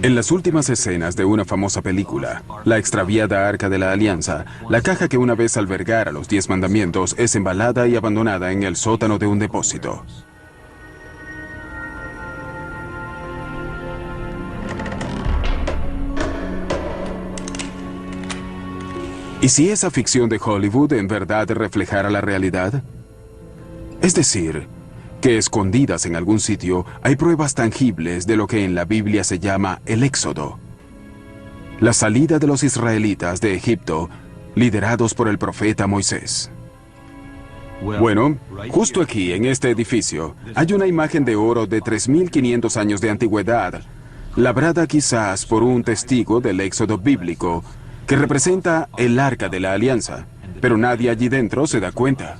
En las últimas escenas de una famosa película, la extraviada Arca de la Alianza, la caja que una vez albergara los 10 mandamientos es embalada y abandonada en el sótano de un depósito. ¿Y si esa ficción de Hollywood en verdad reflejara la realidad? Es decir, que escondidas en algún sitio hay pruebas tangibles de lo que en la Biblia se llama el Éxodo. La salida de los israelitas de Egipto, liderados por el profeta Moisés. Bueno, justo aquí, en este edificio, hay una imagen de oro de 3.500 años de antigüedad, labrada quizás por un testigo del Éxodo bíblico, que representa el Arca de la Alianza, pero nadie allí dentro se da cuenta.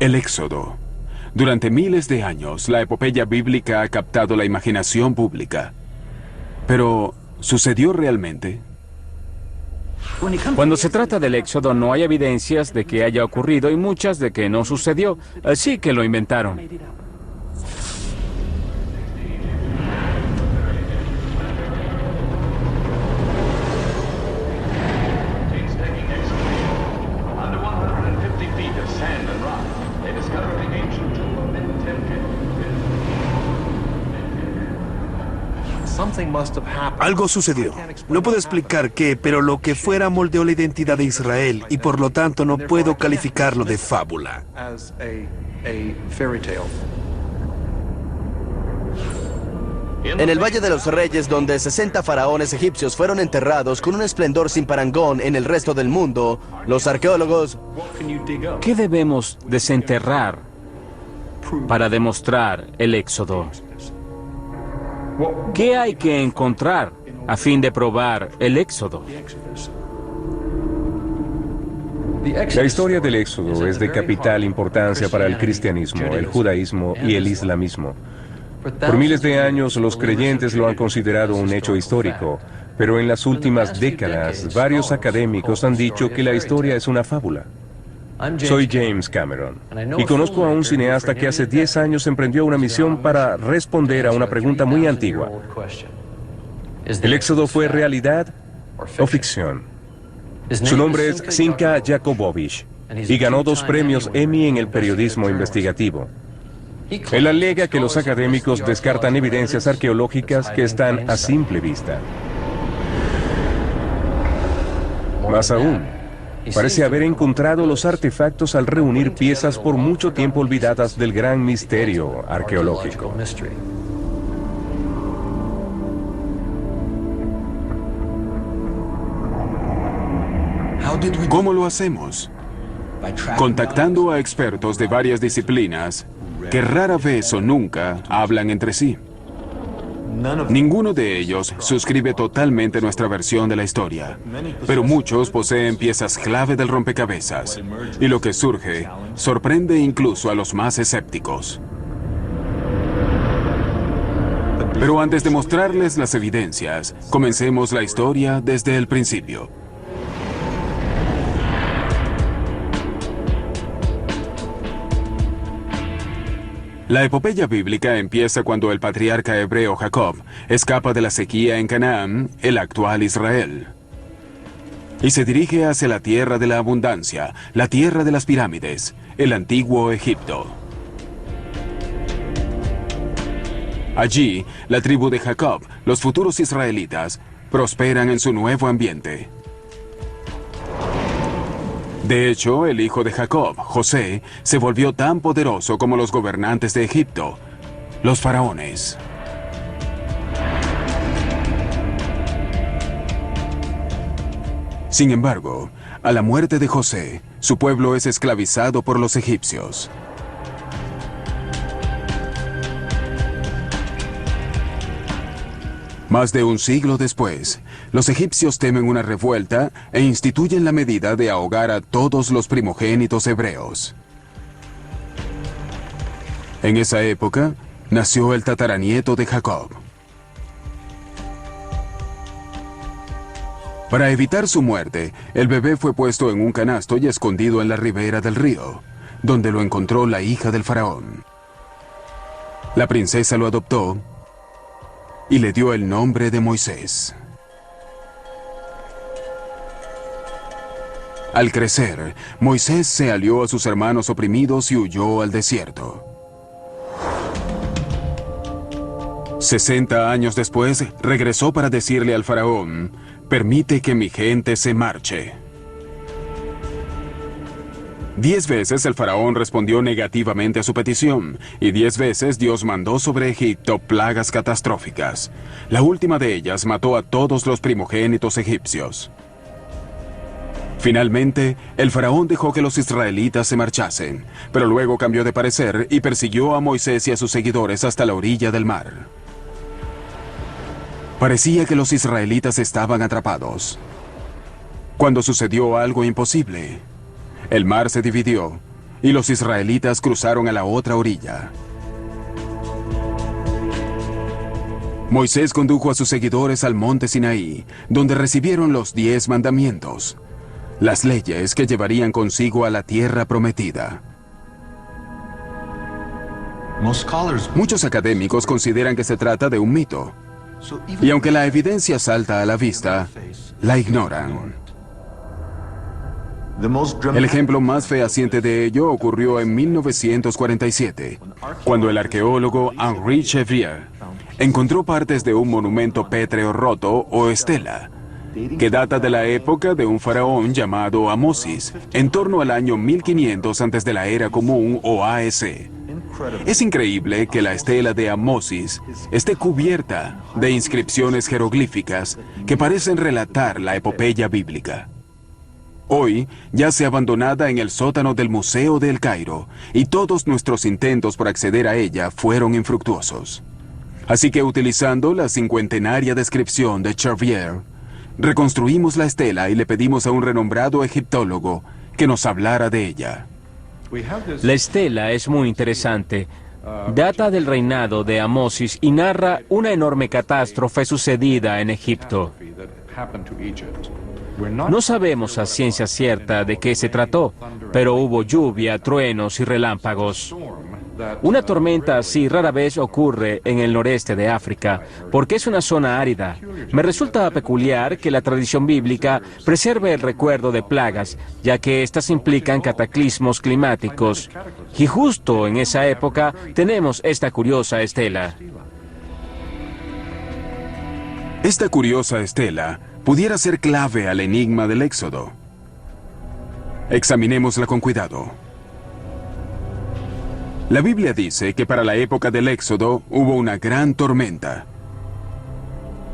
El Éxodo. Durante miles de años, la epopeya bíblica ha captado la imaginación pública. Pero, ¿sucedió realmente? Cuando se trata del Éxodo no hay evidencias de que haya ocurrido y muchas de que no sucedió, así que lo inventaron. Algo sucedió. No puedo explicar qué, pero lo que fuera moldeó la identidad de Israel y por lo tanto no puedo calificarlo de fábula. En el Valle de los Reyes, donde 60 faraones egipcios fueron enterrados con un esplendor sin parangón en el resto del mundo, los arqueólogos... ¿Qué debemos desenterrar para demostrar el Éxodo? ¿Qué hay que encontrar a fin de probar el Éxodo? La historia del Éxodo es de capital importancia para el cristianismo, el judaísmo y el islamismo. Por miles de años los creyentes lo han considerado un hecho histórico, pero en las últimas décadas varios académicos han dicho que la historia es una fábula. Soy James Cameron y conozco a un cineasta que hace 10 años emprendió una misión para responder a una pregunta muy antigua. ¿El Éxodo fue realidad o ficción? Su nombre es Zinka Jakobovich y ganó 2 premios Emmy en el periodismo investigativo. Él alega que los académicos descartan evidencias arqueológicas que están a simple vista. Más aún, parece haber encontrado los artefactos al reunir piezas por mucho tiempo olvidadas del gran misterio arqueológico. ¿Cómo lo hacemos? Contactando a expertos de varias disciplinas que rara vez o nunca hablan entre sí. Ninguno de ellos suscribe totalmente nuestra versión de la historia, pero muchos poseen piezas clave del rompecabezas, y lo que surge sorprende incluso a los más escépticos. Pero antes de mostrarles las evidencias, comencemos la historia desde el principio. La epopeya bíblica empieza cuando el patriarca hebreo Jacob escapa de la sequía en Canaán, el actual Israel, y se dirige hacia la tierra de la abundancia, la tierra de las pirámides, el antiguo Egipto. Allí, la tribu de Jacob, los futuros israelitas, prosperan en su nuevo ambiente. De hecho, el hijo de Jacob, José, se volvió tan poderoso como los gobernantes de Egipto, los faraones. Sin embargo, a la muerte de José, su pueblo es esclavizado por los egipcios. Más de un siglo después, los egipcios temen una revuelta e instituyen la medida de ahogar a todos los primogénitos hebreos. En esa época, nació el tataranieto de Jacob. Para evitar su muerte, el bebé fue puesto en un canasto y escondido en la ribera del río, donde lo encontró la hija del faraón. La princesa lo adoptó y le dio el nombre de Moisés. Al crecer, Moisés se alió a sus hermanos oprimidos y huyó al desierto. 60 años después, regresó para decirle al faraón: «Permite que mi gente se marche». 10 veces el faraón respondió negativamente a su petición, y 10 veces Dios mandó sobre Egipto plagas catastróficas. La última de ellas mató a todos los primogénitos egipcios. Finalmente, el faraón dejó que los israelitas se marchasen, pero luego cambió de parecer y persiguió a Moisés y a sus seguidores hasta la orilla del mar. Parecía que los israelitas estaban atrapados, cuando sucedió algo imposible. El mar se dividió y los israelitas cruzaron a la otra orilla. Moisés condujo a sus seguidores al monte Sinaí, donde recibieron los 10 mandamientos, las leyes que llevarían consigo a la tierra prometida. Muchos académicos consideran que se trata de un mito, y aunque la evidencia salta a la vista, la ignoran. El ejemplo más fehaciente de ello ocurrió en 1947, cuando el arqueólogo Henri Chevrier encontró partes de un monumento pétreo roto o estela, que data de la época de un faraón llamado Amosis, en torno al año 1500 antes de la Era Común o AS. Es increíble que la estela de Amosis esté cubierta de inscripciones jeroglíficas que parecen relatar la epopeya bíblica. Hoy yace abandonada en el sótano del Museo de El Cairo, y todos nuestros intentos por acceder a ella fueron infructuosos. Así que, utilizando la cincuentenaria descripción de Chevrier, reconstruimos la estela y le pedimos a un renombrado egiptólogo que nos hablara de ella. La estela es muy interesante. Data del reinado de Amosis y narra una enorme catástrofe sucedida en Egipto. No sabemos a ciencia cierta de qué se trató, pero hubo lluvia, truenos y relámpagos. Una tormenta así rara vez ocurre en el noreste de África, porque es una zona árida. Me resulta peculiar que la tradición bíblica preserve el recuerdo de plagas, ya que éstas implican cataclismos climáticos. Y justo en esa época tenemos esta curiosa estela. Esta curiosa estela pudiera ser clave al enigma del Éxodo. Examinémosla con cuidado. La Biblia dice que para la época del Éxodo hubo una gran tormenta.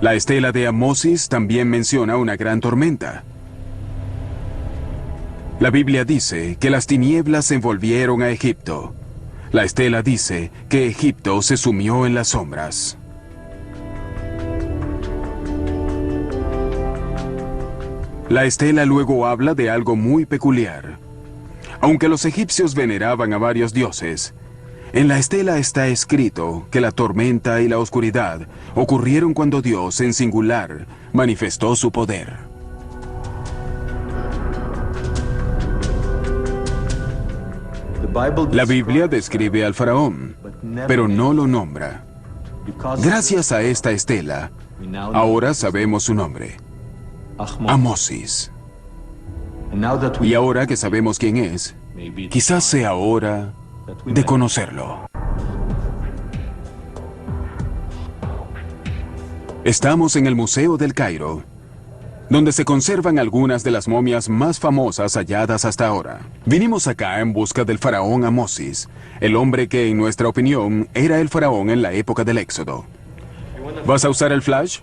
La estela de Amosis también menciona una gran tormenta. La Biblia dice que las tinieblas envolvieron a Egipto. La estela dice que Egipto se sumió en las sombras. La estela luego habla de algo muy peculiar. Aunque los egipcios veneraban a varios dioses, en la estela está escrito que la tormenta y la oscuridad ocurrieron cuando Dios, en singular, manifestó su poder. La Biblia describe al faraón, pero no lo nombra. Gracias a esta estela, ahora sabemos su nombre: Amosis. Y ahora que sabemos quién es, quizás sea hora de conocerlo. Estamos en el Museo del Cairo, donde se conservan algunas de las momias más famosas halladas hasta ahora. Vinimos acá en busca del faraón Amosis, el hombre que, en nuestra opinión, era el faraón en la época del Éxodo. ¿Vas a usar el flash?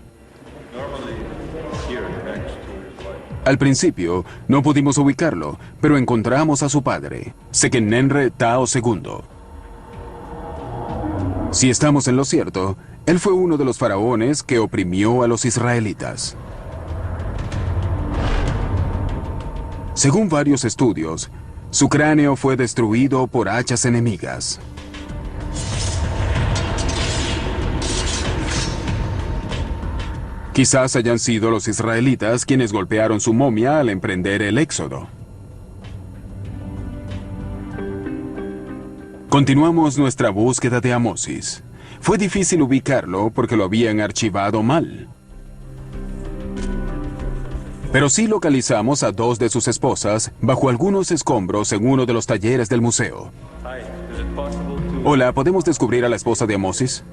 Al principio, no pudimos ubicarlo, pero encontramos a su padre, Sequenenre Tao II. Si estamos en lo cierto, él fue uno de los faraones que oprimió a los israelitas. Según varios estudios, su cráneo fue destruido por hachas enemigas. Quizás hayan sido los israelitas quienes golpearon su momia al emprender el éxodo. Continuamos nuestra búsqueda de Amosis. Fue difícil ubicarlo porque lo habían archivado mal. Pero sí localizamos a dos de sus esposas bajo algunos escombros en uno de los talleres del museo. Hola, ¿podemos descubrir a la esposa de Amosis?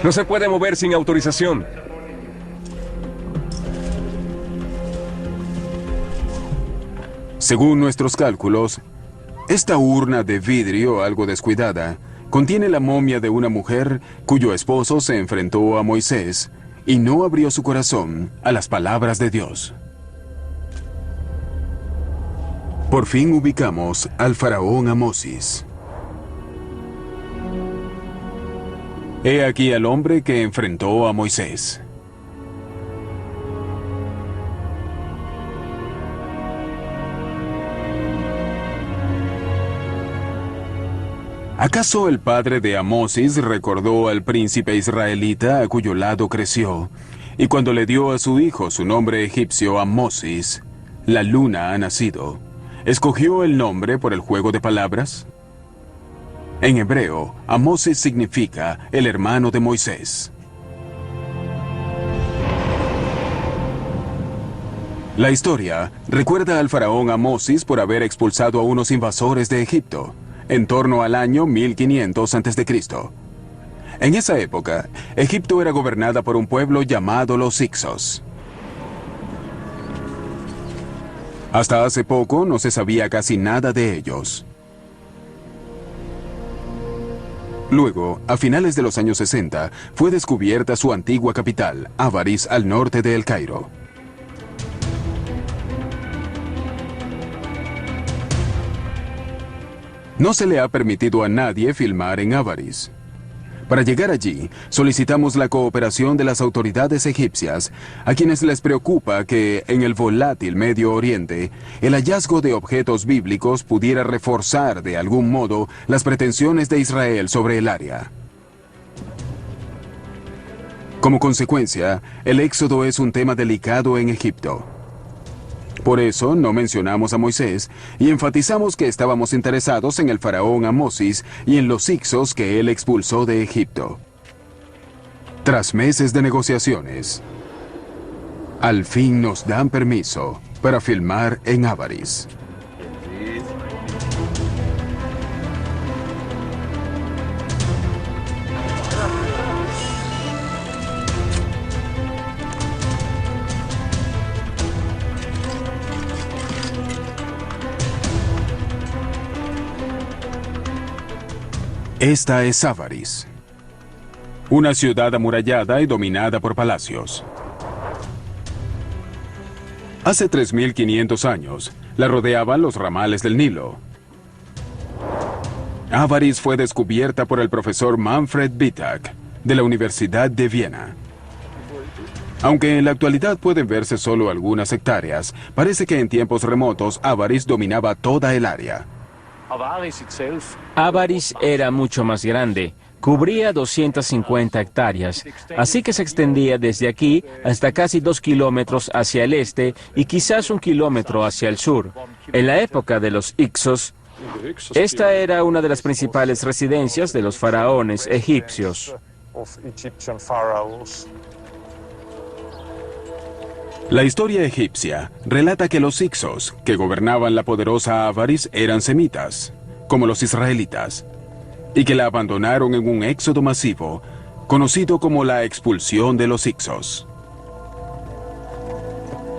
No se puede mover sin autorización. Según nuestros cálculos, esta urna de vidrio algo descuidada contiene la momia de una mujer cuyo esposo se enfrentó a Moisés y no abrió su corazón a las palabras de Dios. Por fin ubicamos al faraón Amosis. He aquí al hombre que enfrentó a Moisés. ¿Acaso el padre de Amosis recordó al príncipe israelita a cuyo lado creció? Y cuando le dio a su hijo su nombre egipcio Amosis, la luna ha nacido, ¿escogió el nombre por el juego de palabras? En hebreo, Amosis significa el hermano de Moisés. La historia recuerda al faraón Amosis por haber expulsado a unos invasores de Egipto, en torno al año 1500 a.C. En esa época, Egipto era gobernada por un pueblo llamado los Hicsos. Hasta hace poco no se sabía casi nada de ellos. Luego, a finales de los años 60, fue descubierta su antigua capital, Avaris, al norte de El Cairo. No se le ha permitido a nadie filmar en Avaris. Para llegar allí, solicitamos la cooperación de las autoridades egipcias, a quienes les preocupa que, en el volátil Medio Oriente, el hallazgo de objetos bíblicos pudiera reforzar de algún modo las pretensiones de Israel sobre el área. Como consecuencia, el éxodo es un tema delicado en Egipto. Por eso no mencionamos a Moisés y enfatizamos que estábamos interesados en el faraón Amosis y en los Hicsos que él expulsó de Egipto. Tras meses de negociaciones, al fin nos dan permiso para filmar en Avaris. Esta es Avaris, una ciudad amurallada y dominada por palacios. Hace 3.500 años, la rodeaban los ramales del Nilo. Avaris fue descubierta por el profesor Manfred Wittak, de la Universidad de Viena. Aunque en la actualidad pueden verse solo algunas hectáreas, parece que en tiempos remotos Avaris dominaba toda el área. Avaris era mucho más grande, cubría 250 hectáreas, así que se extendía desde aquí hasta casi 2 kilómetros hacia el este y quizás 1 kilómetro hacia el sur. En la época de los Hicsos, esta era una de las principales residencias de los faraones egipcios. La historia egipcia relata que los Hicsos, que gobernaban la poderosa Avaris, eran semitas, como los israelitas. y que la abandonaron en un éxodo masivo, conocido como la expulsión de los Hicsos.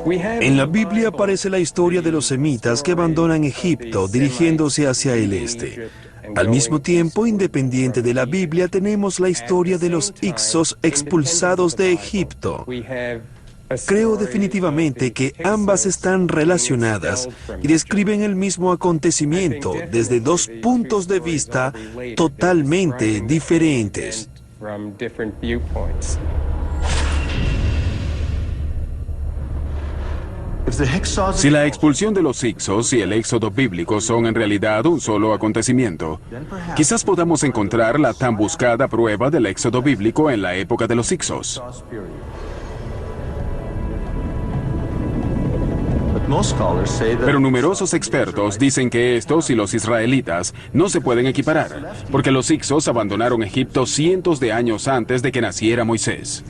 En la Biblia aparece la historia de los semitas que abandonan Egipto dirigiéndose hacia el este. Al mismo tiempo, independiente de la Biblia, tenemos la historia de los Hicsos expulsados de Egipto. Creo definitivamente que ambas están relacionadas y describen el mismo acontecimiento desde dos puntos de vista totalmente diferentes. Si la expulsión de los Hicsos y el éxodo bíblico son en realidad un solo acontecimiento, quizás podamos encontrar la tan buscada prueba del éxodo bíblico en la época de los Hicsos. Pero numerosos expertos dicen que estos y los israelitas no se pueden equiparar, porque los Hicsos abandonaron Egipto cientos de años antes de que naciera Moisés.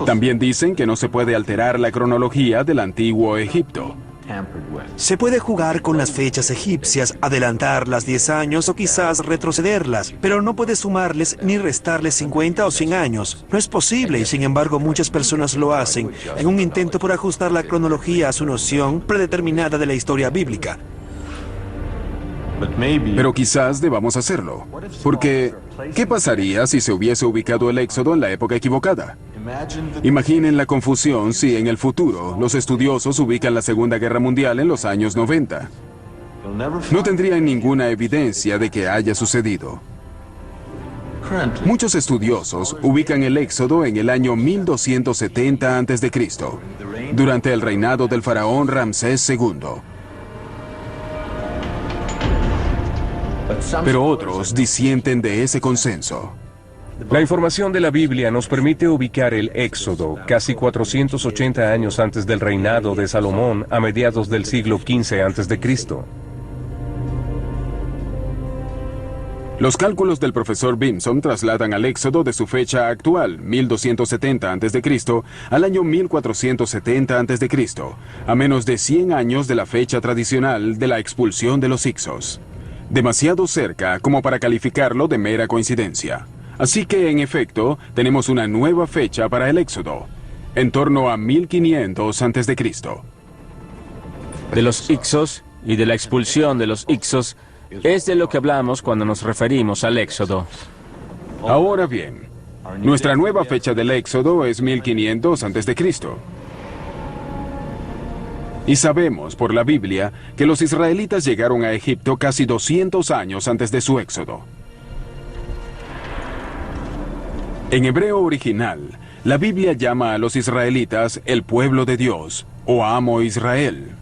También dicen que no se puede alterar la cronología del antiguo Egipto. Se puede jugar con las fechas egipcias, adelantarlas 10 años o quizás retrocederlas, pero no puede sumarles ni restarles 50 o 100 años. No es posible y sin embargo muchas personas lo hacen en un intento por ajustar la cronología a su noción predeterminada de la historia bíblica. Pero quizás debamos hacerlo, porque ¿qué pasaría si se hubiese ubicado el éxodo en la época equivocada? Imaginen la confusión si en el futuro los estudiosos ubican la Segunda Guerra Mundial en los años 90. No tendrían ninguna evidencia de que haya sucedido. Muchos estudiosos ubican el éxodo en el año 1270 a.C., durante el reinado del faraón Ramsés II. Pero otros disienten de ese consenso. La información de la Biblia nos permite ubicar el Éxodo casi 480 años antes del reinado de Salomón a mediados del siglo XV a.C. Los cálculos del profesor Bimson trasladan al Éxodo de su fecha actual, 1270 a.C., al año 1470 a.C., a menos de 100 años de la fecha tradicional de la expulsión de los Hicsos. Demasiado cerca como para calificarlo de mera coincidencia. Así que, en efecto, tenemos una nueva fecha para el Éxodo, en torno a 1500 a.C. De los Hicsos y de la expulsión de los Hicsos es de lo que hablamos cuando nos referimos al Éxodo. Ahora bien, nuestra nueva fecha del Éxodo es 1500 a.C. Y sabemos por la Biblia que los israelitas llegaron a Egipto casi 200 años antes de su éxodo. En hebreo original, la Biblia llama a los israelitas el pueblo de Dios, o Amo Israel.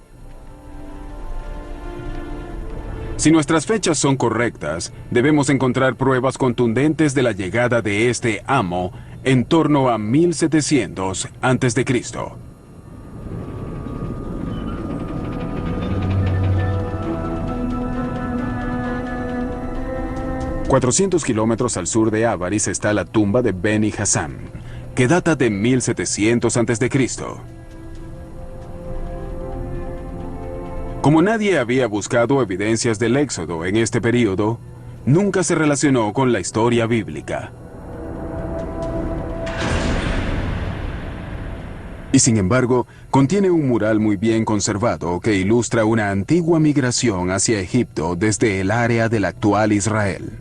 Si nuestras fechas son correctas, debemos encontrar pruebas contundentes de la llegada de este Amo en torno a 1700 a.C. 400 kilómetros al sur de Avaris está la tumba de Beni Hassán, que data de 1700 a.C. Como nadie había buscado evidencias del éxodo en este período, nunca se relacionó con la historia bíblica. Y sin embargo, contiene un mural muy bien conservado que ilustra una antigua migración hacia Egipto desde el área del actual Israel.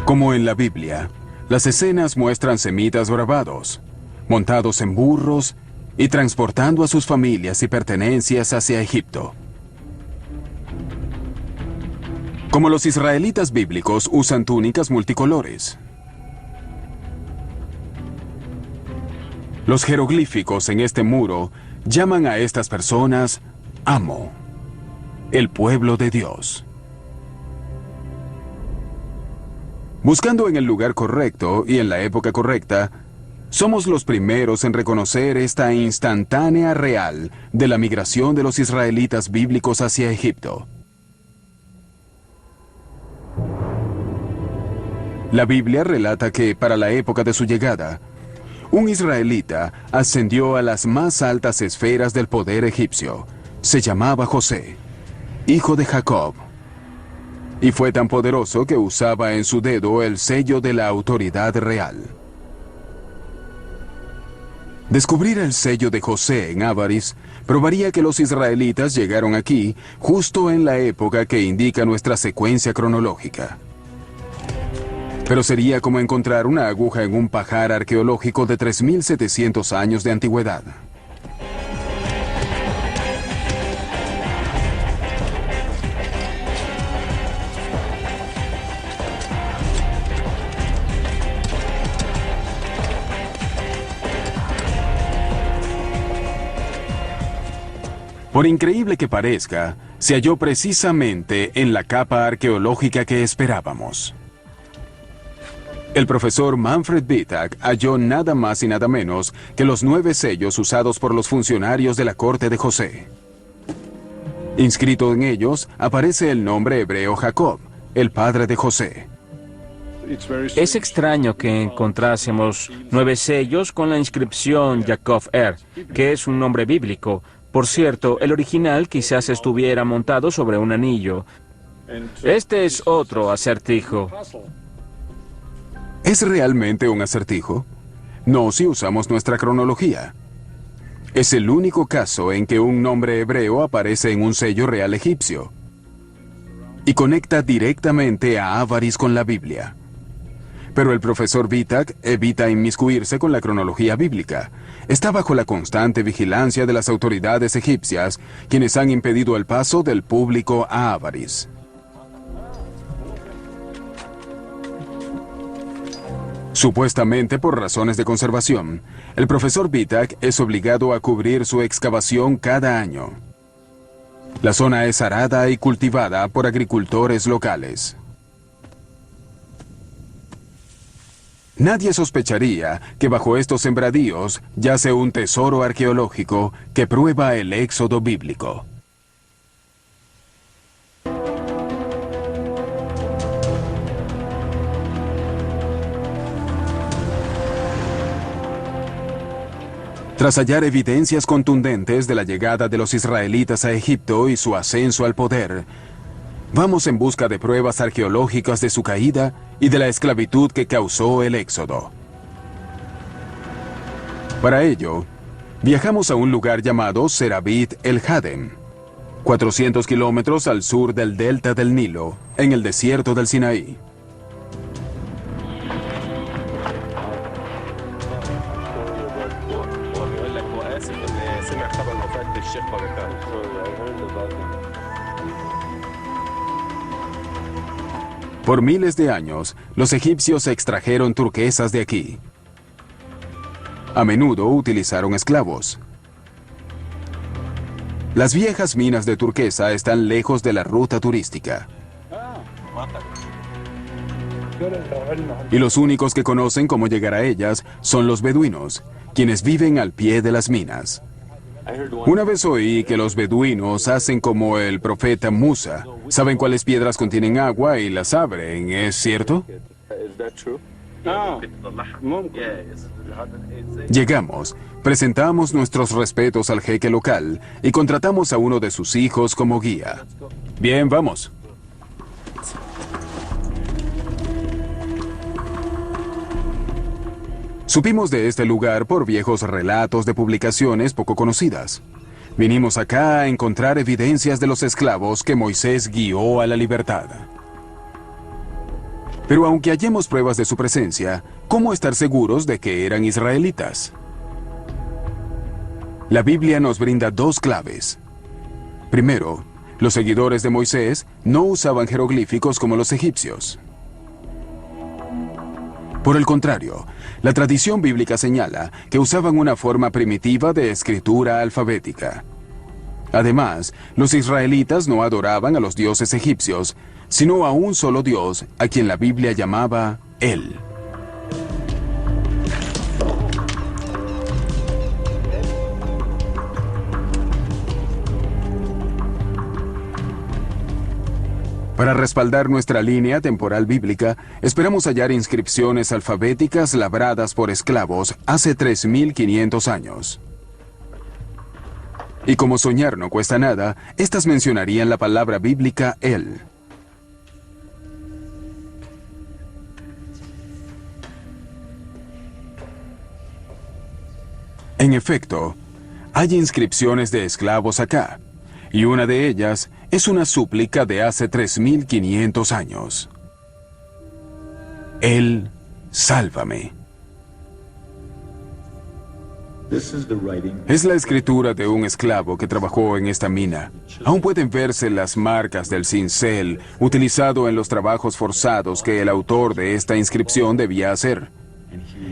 Como en la Biblia, las escenas muestran semitas grabados, montados en burros y transportando a sus familias y pertenencias hacia Egipto. Como los israelitas bíblicos usan túnicas multicolores. Los jeroglíficos en este muro llaman a estas personas Amo, el pueblo de Dios. Buscando en el lugar correcto y en la época correcta, somos los primeros en reconocer esta instantánea real de la migración de los israelitas bíblicos hacia Egipto. La Biblia relata que, para la época de su llegada, un israelita ascendió a las más altas esferas del poder egipcio. Se llamaba José, hijo de Jacob, y fue tan poderoso que usaba en su dedo el sello de la autoridad real. Descubrir el sello de José en Avaris probaría que los israelitas llegaron aquí justo en la época que indica nuestra secuencia cronológica. Pero sería como encontrar una aguja en un pajar arqueológico de 3.700 años de antigüedad. Por increíble que parezca, se halló precisamente en la capa arqueológica que esperábamos. El profesor Manfred Wittak halló nada más y nada menos que los 9 sellos usados por los funcionarios de la corte de José. Inscrito en ellos aparece el nombre hebreo Jacob, el padre de José. Es extraño que encontrásemos 9 sellos con la inscripción Yaakov que es un nombre bíblico. Por cierto, el original quizás estuviera montado sobre un anillo. Este es otro acertijo. ¿Es realmente un acertijo? No si usamos nuestra cronología. Es el único caso en que un nombre hebreo aparece en un sello real egipcio y conecta directamente a Avaris con la Biblia. Pero el profesor Wittak evita inmiscuirse con la cronología bíblica. Está bajo la constante vigilancia de las autoridades egipcias, quienes han impedido el paso del público a Avaris. Supuestamente por razones de conservación, el profesor Wittak es obligado a cubrir su excavación cada año. La zona es arada y cultivada por agricultores locales. Nadie sospecharía que bajo estos sembradíos yace un tesoro arqueológico que prueba el éxodo bíblico. Tras hallar evidencias contundentes de la llegada de los israelitas a Egipto y su ascenso al poder, vamos en busca de pruebas arqueológicas de su caída y de la esclavitud que causó el éxodo. Para ello, viajamos a un lugar llamado Serabit el Hadem, 400 kilómetros al sur del delta del Nilo, en el desierto del Sinaí. Por miles de años, los egipcios extrajeron turquesas de aquí. A menudo utilizaron esclavos. Las viejas minas de turquesa están lejos de la ruta turística. Y los únicos que conocen cómo llegar a ellas son los beduinos, quienes viven al pie de las minas. Una vez oí que los beduinos hacen como el profeta Musa. Saben cuáles piedras contienen agua y las abren, ¿es cierto? Llegamos, presentamos nuestros respetos al jeque local y contratamos a uno de sus hijos como guía. Bien, vamos. Supimos de este lugar por viejos relatos de publicaciones poco conocidas. Vinimos acá a encontrar evidencias de los esclavos que Moisés guió a la libertad. Pero aunque hallemos pruebas de su presencia, ¿cómo estar seguros de que eran israelitas? La Biblia nos brinda 2 claves. Primero, los seguidores de Moisés no usaban jeroglíficos como los egipcios. Por el contrario, la tradición bíblica señala que usaban una forma primitiva de escritura alfabética. Además, los israelitas no adoraban a los dioses egipcios, sino a un solo Dios, a quien la Biblia llamaba El. Para respaldar nuestra línea temporal bíblica, esperamos hallar inscripciones alfabéticas labradas por esclavos hace 3.500 años. Y como soñar no cuesta nada, estas mencionarían la palabra bíblica él. En efecto, hay inscripciones de esclavos acá, y una de ellas es una súplica de hace 3.500 años. Él, sálvame. Es la escritura de un esclavo que trabajó en esta mina. Aún pueden verse las marcas del cincel utilizado en los trabajos forzados que el autor de esta inscripción debía hacer.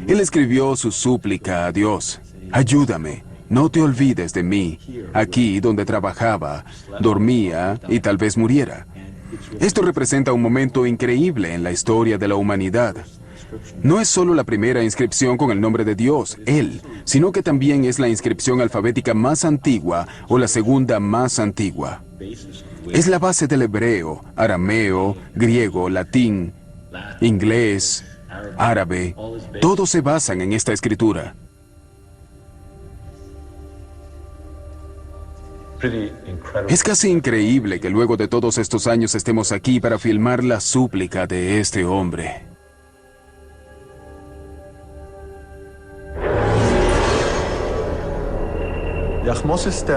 Él escribió su súplica a Dios. Ayúdame, no te olvides de mí, aquí donde trabajaba, dormía y tal vez muriera. Esto representa un momento increíble en la historia de la humanidad. No es solo la primera inscripción con el nombre de Dios, Él, sino que también es la inscripción alfabética más antigua o la segunda más antigua. Es la base del hebreo, arameo, griego, latín, inglés, árabe. Todos se basan en esta escritura. Es casi increíble que luego de todos estos años estemos aquí para filmar la súplica de este hombre.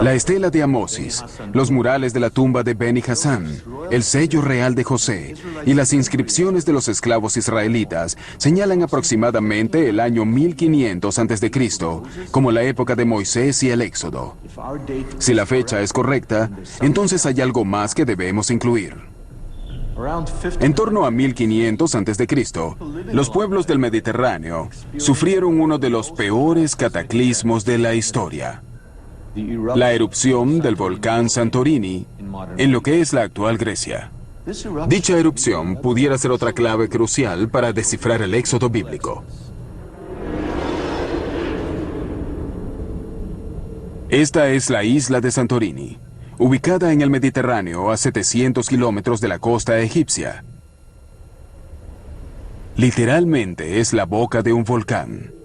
La estela de Amosis, los murales de la tumba de Beni Hassán, el sello real de José y las inscripciones de los esclavos israelitas señalan aproximadamente el año 1500 a.C. como la época de Moisés y el Éxodo. Si la fecha es correcta, entonces hay algo más que debemos incluir. En torno a 1500 a.C., los pueblos del Mediterráneo sufrieron uno de los peores cataclismos de la historia. La erupción del volcán Santorini en lo que es la actual Grecia. Dicha erupción pudiera ser otra clave crucial para descifrar el éxodo bíblico. Esta es la isla de Santorini, ubicada en el Mediterráneo a 700 kilómetros de la costa egipcia. Literalmente es la boca de un volcán.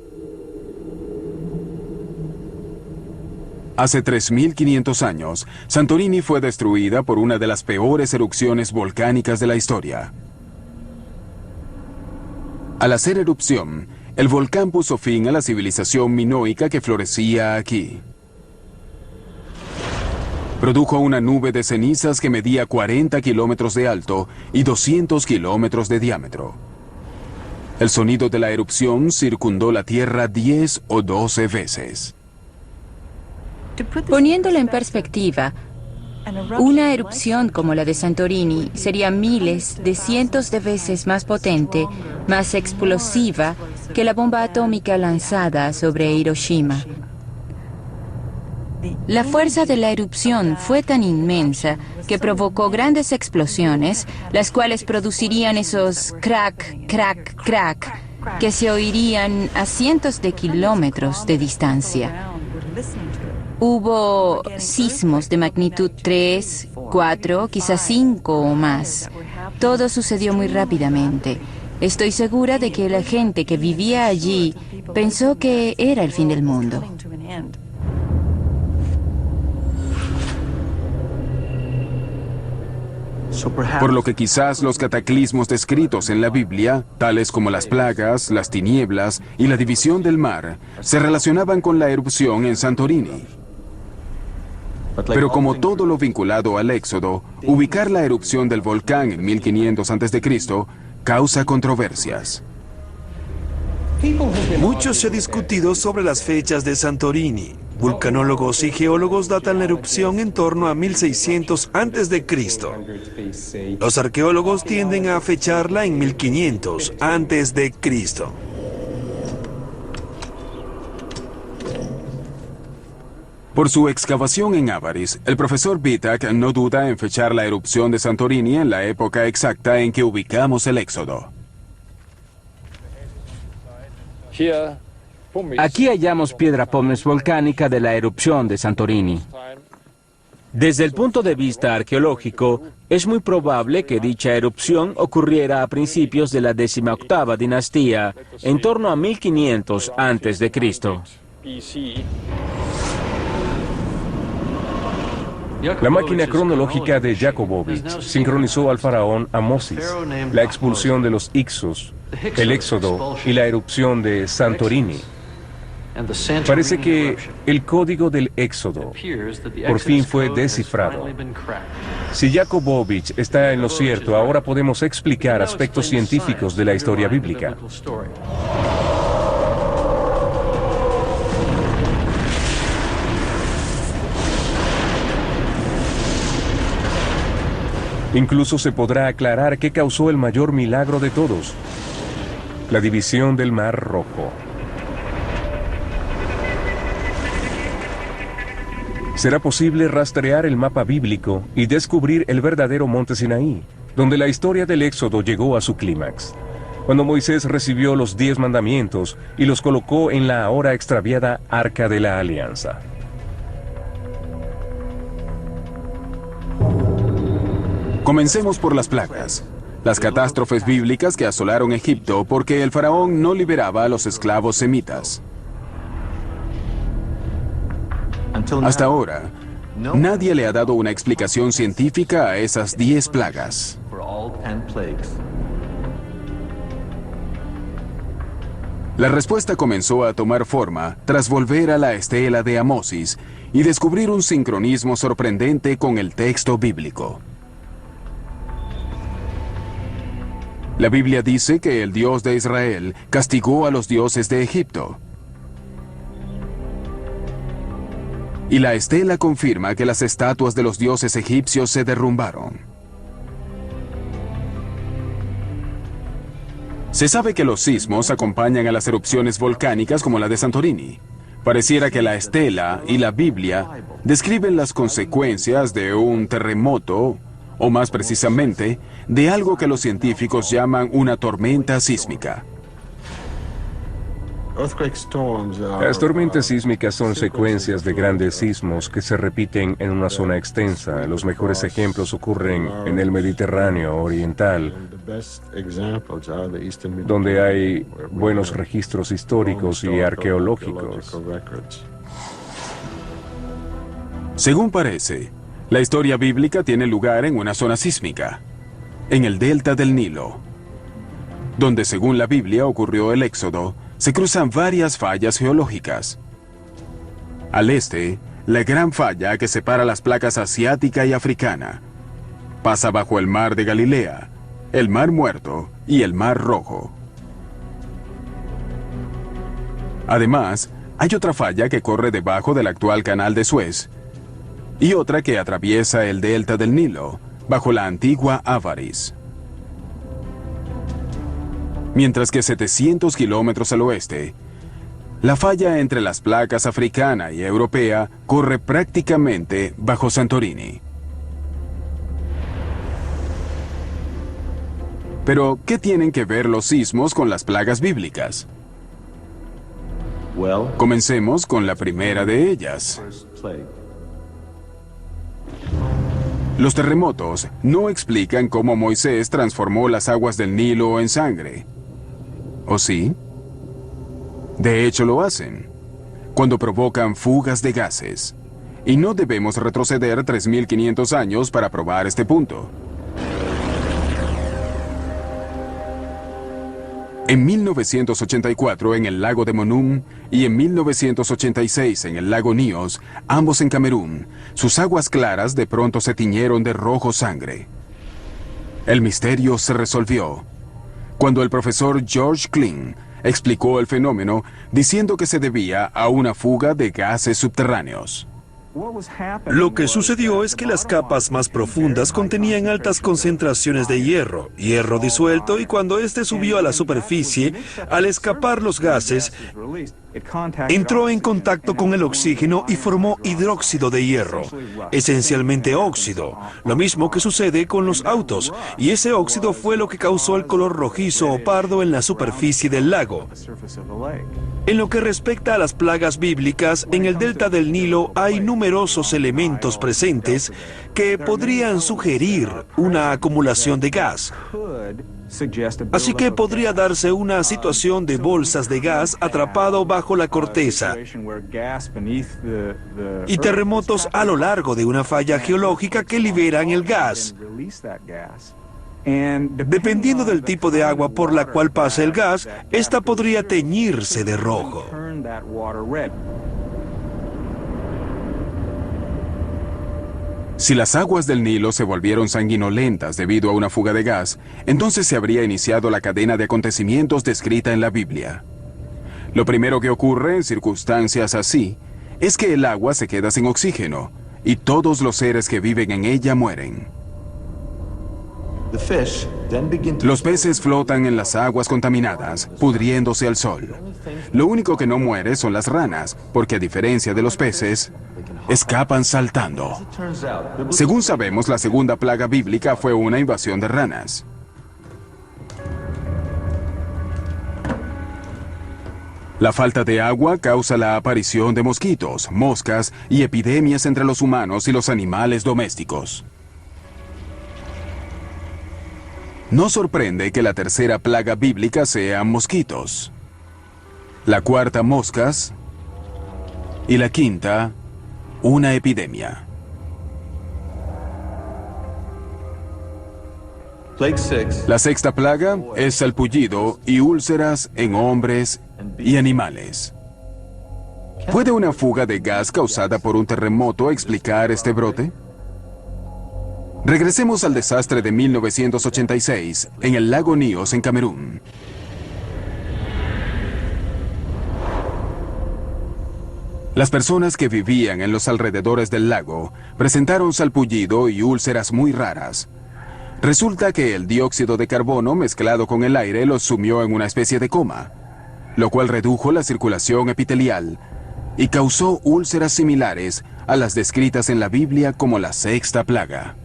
Hace 3.500 años, Santorini fue destruida por una de las peores erupciones volcánicas de la historia. Al hacer erupción, el volcán puso fin a la civilización minoica que florecía aquí. Produjo una nube de cenizas que medía 40 kilómetros de alto y 200 kilómetros de diámetro. El sonido de la erupción circundó la Tierra 10 o 12 veces. Poniéndolo en perspectiva, una erupción como la de Santorini sería miles de cientos de veces más potente, más explosiva que la bomba atómica lanzada sobre Hiroshima. La fuerza de la erupción fue tan inmensa que provocó grandes explosiones, las cuales producirían esos crack, crack, crack, que se oirían a cientos de kilómetros de distancia. Hubo sismos de magnitud 3, 4, quizás 5 o más. Todo sucedió muy rápidamente. Estoy segura de que la gente que vivía allí pensó que era el fin del mundo. Por lo que quizás los cataclismos descritos en la Biblia, tales como las plagas, las tinieblas y la división del mar, se relacionaban con la erupción en Santorini. Pero como todo lo vinculado al Éxodo, ubicar la erupción del volcán en 1500 a.C. causa controversias. Mucho se ha discutido sobre las fechas de Santorini. Vulcanólogos y geólogos datan la erupción en torno a 1600 a.C. Los arqueólogos tienden a fecharla en 1500 a.C. Por su excavación en Avaris, el profesor Vitak no duda en fechar la erupción de Santorini en la época exacta en que ubicamos el Éxodo. Aquí hallamos piedra pómez volcánica de la erupción de Santorini. Desde el punto de vista arqueológico, es muy probable que dicha erupción ocurriera a principios de la 18ª dinastía, en torno a 1500 a.C. La máquina cronológica de Jakobovich sincronizó al faraón Amosis, la expulsión de los Ixos, el éxodo y la erupción de Santorini. Parece que el código del éxodo por fin fue descifrado. Si Jakobovich está en lo cierto, ahora podemos explicar aspectos científicos de la historia bíblica. Incluso se podrá aclarar qué causó el mayor milagro de todos: la división del Mar Rojo. Será posible rastrear el mapa bíblico y descubrir el verdadero monte Sinaí, donde la historia del Éxodo llegó a su clímax, cuando Moisés recibió los 10 mandamientos y los colocó en la ahora extraviada Arca de la Alianza. Comencemos por las plagas, las catástrofes bíblicas que asolaron Egipto porque el faraón no liberaba a los esclavos semitas. Hasta ahora, nadie le ha dado una explicación científica a esas 10 plagas. La respuesta comenzó a tomar forma tras volver a la estela de Amosis y descubrir un sincronismo sorprendente con el texto bíblico. La Biblia dice que el Dios de Israel castigó a los dioses de Egipto. Y la estela confirma que las estatuas de los dioses egipcios se derrumbaron. Se sabe que los sismos acompañan a las erupciones volcánicas como la de Santorini. Pareciera que la estela y la Biblia describen las consecuencias de un terremoto, o más precisamente, de algo que los científicos llaman una tormenta sísmica. Las tormentas sísmicas son secuencias de grandes sismos que se repiten en una zona extensa. Los mejores ejemplos ocurren en el Mediterráneo oriental, donde hay buenos registros históricos y arqueológicos. Según parece, la historia bíblica tiene lugar en una zona sísmica, en el delta del Nilo, donde según la Biblia ocurrió el Éxodo. Se cruzan varias fallas geológicas. Al este, la gran falla que separa las placas asiática y africana. Pasa bajo el mar de Galilea, el Mar Muerto y el Mar Rojo. Además, hay otra falla que corre debajo del actual canal de Suez y otra que atraviesa el delta del Nilo, bajo la antigua Avaris. Mientras que 700 kilómetros al oeste, la falla entre las placas africana y europea corre prácticamente bajo Santorini. Pero, ¿qué tienen que ver los sismos con las plagas bíblicas? Comencemos con la primera de ellas. Los terremotos no explican cómo Moisés transformó las aguas del Nilo en sangre. ¿O sí? De hecho lo hacen, cuando provocan fugas de gases. Y no debemos retroceder 3.500 años para probar este punto. En 1984 en el lago de Monum y en 1986 en el lago Níos, ambos en Camerún, sus aguas claras de pronto se tiñeron de rojo sangre. El misterio se resolvió cuando el profesor George Klein explicó el fenómeno diciendo que se debía a una fuga de gases subterráneos. Lo que sucedió es que las capas más profundas contenían altas concentraciones de hierro disuelto, y cuando éste subió a la superficie, al escapar los gases, Entró en contacto con el oxígeno y formó hidróxido de hierro, esencialmente óxido, lo mismo que sucede con los autos, y ese óxido fue lo que causó el color rojizo o pardo en la superficie del lago. En lo que respecta a las plagas bíblicas, en el delta del Nilo hay numerosos elementos presentes que podrían sugerir una acumulación de gas. Así que podría darse una situación de bolsas de gas atrapado bajo la corteza y terremotos a lo largo de una falla geológica que liberan el gas. Dependiendo del tipo de agua por la cual pasa el gas, esta podría teñirse de rojo. Si las aguas del Nilo se volvieron sanguinolentas debido a una fuga de gas, entonces se habría iniciado la cadena de acontecimientos descrita en la Biblia. Lo primero que ocurre en circunstancias así es que el agua se queda sin oxígeno y todos los seres que viven en ella mueren. Los peces flotan en las aguas contaminadas, pudriéndose al sol. Lo único que no muere son las ranas, porque a diferencia de los peces, escapan saltando. Según sabemos, la segunda plaga bíblica fue una invasión de ranas. La falta de agua causa la aparición de mosquitos, moscas y epidemias entre los humanos y los animales domésticos. No sorprende que la tercera plaga bíblica sea mosquitos, la cuarta moscas y la quinta una epidemia. La sexta plaga es salpullido y úlceras en hombres y animales. ¿Puede una fuga de gas causada por un terremoto explicar este brote? Regresemos al desastre de 1986 en el lago Nyos en Camerún. Las personas que vivían en los alrededores del lago presentaron salpullido y úlceras muy raras. Resulta que el dióxido de carbono mezclado con el aire los sumió en una especie de coma, lo cual redujo la circulación epitelial y causó úlceras similares a las descritas en la Biblia como la sexta plaga.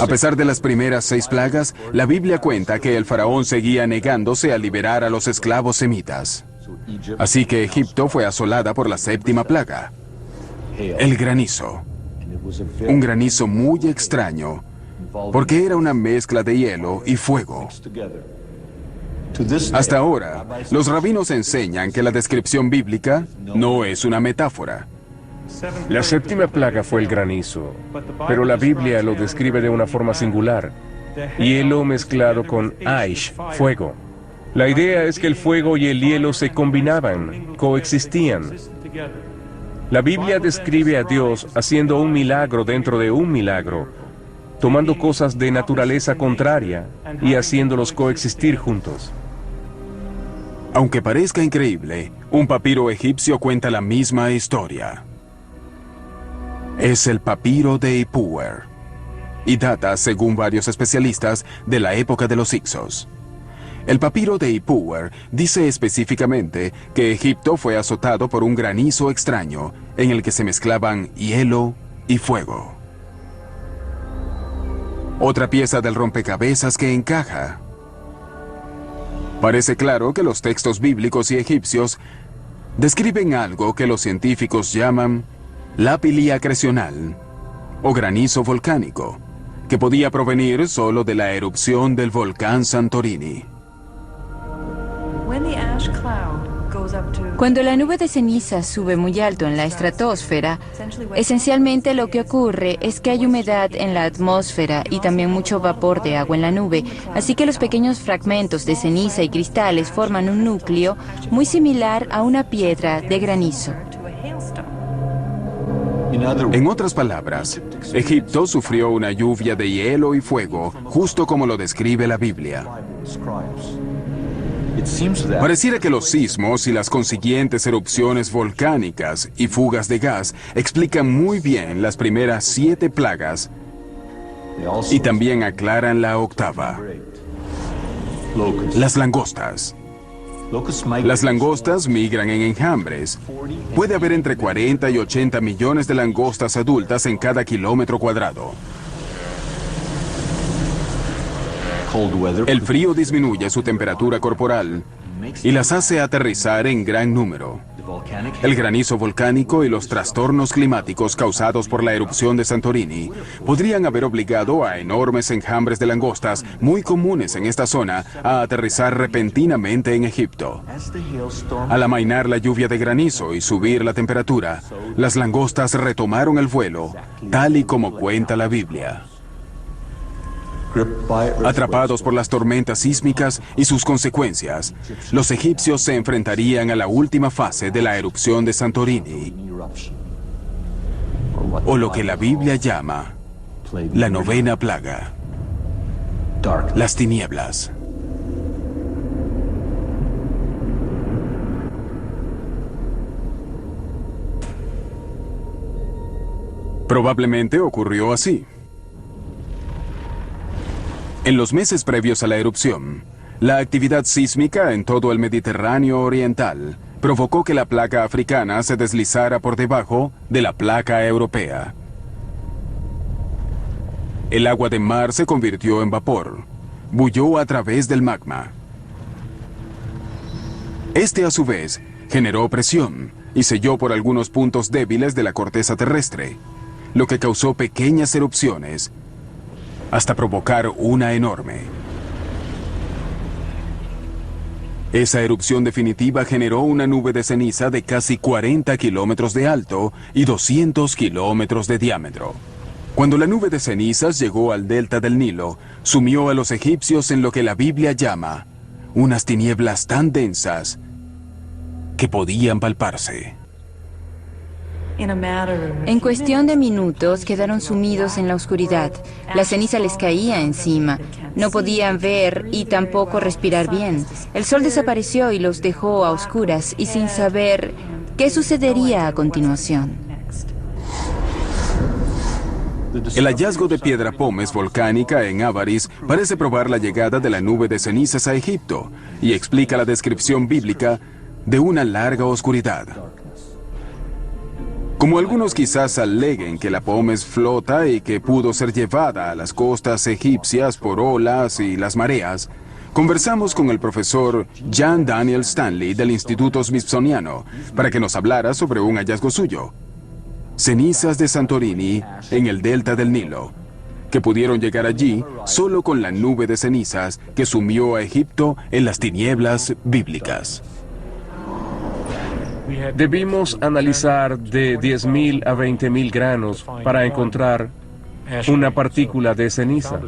A pesar de las primeras 6 plagas, la Biblia cuenta que el faraón seguía negándose a liberar a los esclavos semitas. Así que Egipto fue asolada por la séptima plaga, el granizo. Un granizo muy extraño, porque era una mezcla de hielo y fuego. Hasta ahora, los rabinos enseñan que la descripción bíblica no es una metáfora. La séptima plaga fue el granizo, pero la Biblia lo describe de una forma singular. Hielo mezclado con aish, fuego. La idea es que el fuego y el hielo se combinaban, coexistían. La Biblia describe a Dios haciendo un milagro dentro de un milagro, tomando cosas de naturaleza contraria y haciéndolos coexistir juntos. Aunque parezca increíble, un papiro egipcio cuenta la misma historia. Es el papiro de Ipuwer y data, según varios especialistas, de la época de los Hyksos. El papiro de Ipuwer dice específicamente que Egipto fue azotado por un granizo extraño en el que se mezclaban hielo y fuego. Otra pieza del rompecabezas que encaja. Parece claro que los textos bíblicos y egipcios describen algo que los científicos llaman lápili acrecional o granizo volcánico, que podía provenir solo de la erupción del volcán Santorini. Cuando la nube de ceniza sube muy alto en la estratosfera, esencialmente lo que ocurre es que hay humedad en la atmósfera y también mucho vapor de agua en la nube, así que los pequeños fragmentos de ceniza y cristales forman un núcleo muy similar a una piedra de granizo. En otras palabras, Egipto sufrió una lluvia de hielo y fuego, justo como lo describe la Biblia. Pareciera que los sismos y las consiguientes erupciones volcánicas y fugas de gas explican muy bien las primeras 7 plagas y también aclaran la octava. Las langostas. Las langostas migran en enjambres. Puede haber entre 40 y 80 millones de langostas adultas en cada kilómetro cuadrado. El frío disminuye su temperatura corporal y las hace aterrizar en gran número. El granizo volcánico y los trastornos climáticos causados por la erupción de Santorini podrían haber obligado a enormes enjambres de langostas muy comunes en esta zona a aterrizar repentinamente en Egipto. Al amainar la lluvia de granizo y subir la temperatura, las langostas retomaron el vuelo, tal y como cuenta la Biblia. Atrapados por las tormentas sísmicas y sus consecuencias, los egipcios se enfrentarían a la última fase de la erupción de Santorini, o lo que la Biblia llama la novena plaga, las tinieblas. Probablemente ocurrió así. En los meses previos a la erupción, la actividad sísmica en todo el Mediterráneo oriental provocó que la placa africana se deslizara por debajo de la placa europea. El agua de mar se convirtió en vapor, bulló a través del magma. Este, a su vez, generó presión y selló por algunos puntos débiles de la corteza terrestre, lo que causó pequeñas erupciones, hasta provocar una enorme. Esa erupción definitiva generó una nube de ceniza de casi 40 kilómetros de alto y 200 kilómetros de diámetro. Cuando la nube de cenizas llegó al delta del Nilo, sumió a los egipcios en lo que la Biblia llama unas tinieblas tan densas que podían palparse. En cuestión de minutos quedaron sumidos en la oscuridad. La ceniza les caía encima. No podían ver y tampoco respirar bien. El sol desapareció y los dejó a oscuras y sin saber qué sucedería a continuación. El hallazgo de piedra pómez volcánica en Avaris parece probar la llegada de la nube de cenizas a Egipto y explica la descripción bíblica de una larga oscuridad. Como algunos quizás aleguen que la pómez flota y que pudo ser llevada a las costas egipcias por olas y las mareas, conversamos con el profesor Jan Daniel Stanley del Instituto Smithsoniano para que nos hablara sobre un hallazgo suyo: cenizas de Santorini en el delta del Nilo, que pudieron llegar allí solo con la nube de cenizas que sumió a Egipto en las tinieblas bíblicas. Debimos analizar de 10.000 a 20.000 granos para encontrar una partícula de ceniza.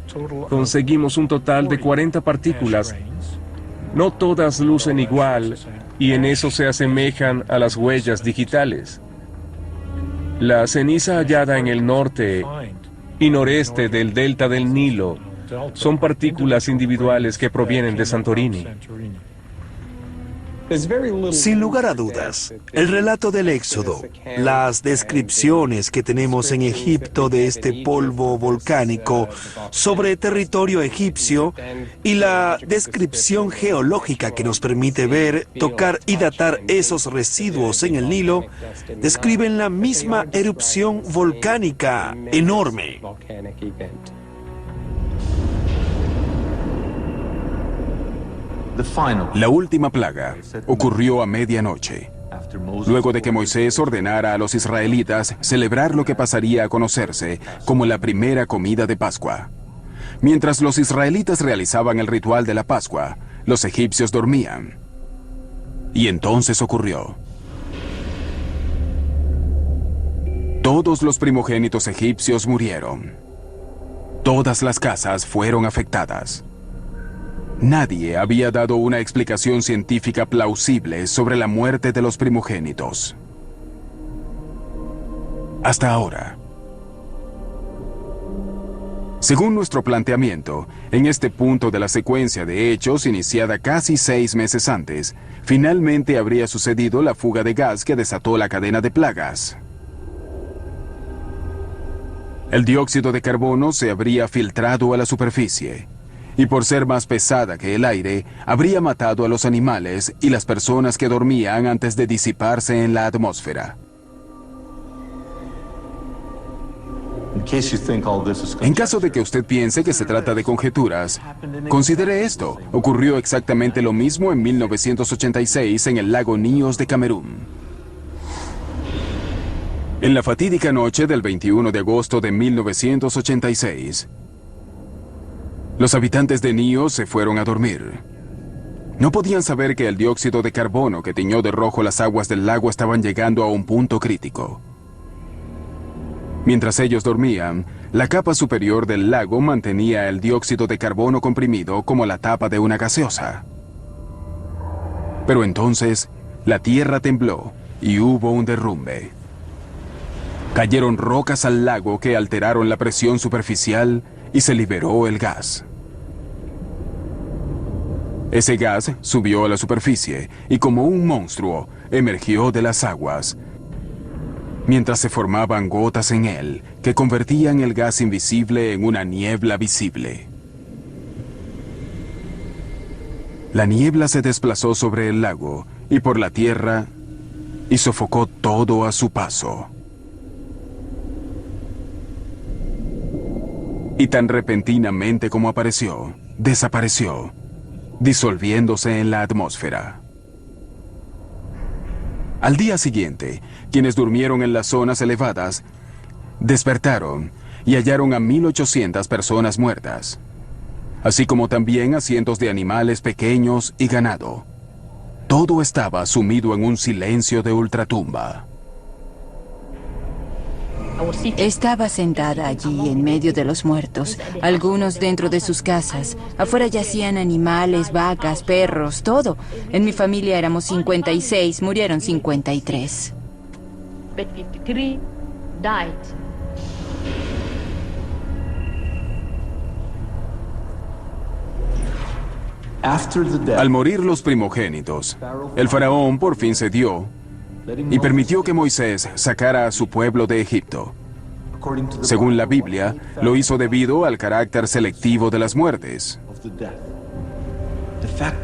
Conseguimos un total de 40 partículas. No todas lucen igual y en eso se asemejan a las huellas digitales. La ceniza hallada en el norte y noreste del delta del Nilo son partículas individuales que provienen de Santorini. Sin lugar a dudas, el relato del Éxodo, las descripciones que tenemos en Egipto de este polvo volcánico sobre territorio egipcio y la descripción geológica que nos permite ver, tocar y datar esos residuos en el Nilo, describen la misma erupción volcánica enorme. La última plaga ocurrió a medianoche, luego de que Moisés ordenara a los israelitas celebrar lo que pasaría a conocerse como la primera comida de Pascua. Mientras los israelitas realizaban el ritual de la Pascua, los egipcios dormían. Y entonces ocurrió. Todos los primogénitos egipcios murieron. Todas las casas fueron afectadas. Nadie había dado una explicación científica plausible sobre la muerte de los primogénitos. Hasta ahora. Según nuestro planteamiento, en este punto de la secuencia de hechos iniciada casi 6 meses antes, finalmente habría sucedido la fuga de gas que desató la cadena de plagas. El dióxido de carbono se habría filtrado a la superficie. y por ser más pesada que el aire, habría matado a los animales y las personas que dormían antes de disiparse en la atmósfera. En caso de que usted piense que se trata de conjeturas, considere esto. Ocurrió exactamente lo mismo en 1986 en el lago Níos de Camerún. En la fatídica noche del 21 de agosto de 1986, los habitantes de Níos se fueron a dormir. No podían saber que el dióxido de carbono que tiñó de rojo las aguas del lago estaban llegando a un punto crítico. Mientras ellos dormían, la capa superior del lago mantenía el dióxido de carbono comprimido como la tapa de una gaseosa. Pero entonces, la tierra tembló y hubo un derrumbe. Cayeron rocas al lago que alteraron la presión superficial y se liberó el gas. Ese gas subió a la superficie y como un monstruo emergió de las aguas, mientras se formaban gotas en él que convertían el gas invisible en una niebla visible. La niebla se desplazó sobre el lago y por la tierra y sofocó todo a su paso. Y tan repentinamente como apareció, desapareció, disolviéndose en la atmósfera. Al día siguiente, quienes durmieron en las zonas elevadas despertaron y hallaron a 1.800 personas muertas, así como también a cientos de animales pequeños y ganado. Todo estaba sumido en un silencio de ultratumba. Estaba sentada allí en medio de los muertos, algunos dentro de sus casas. Afuera yacían animales, vacas, perros, todo. En mi familia éramos 56, murieron 53. But 53 died. Al morir los primogénitos, el faraón por fin cedió y permitió que Moisés sacara a su pueblo de Egipto. Según la Biblia, lo hizo debido al carácter selectivo de las muertes,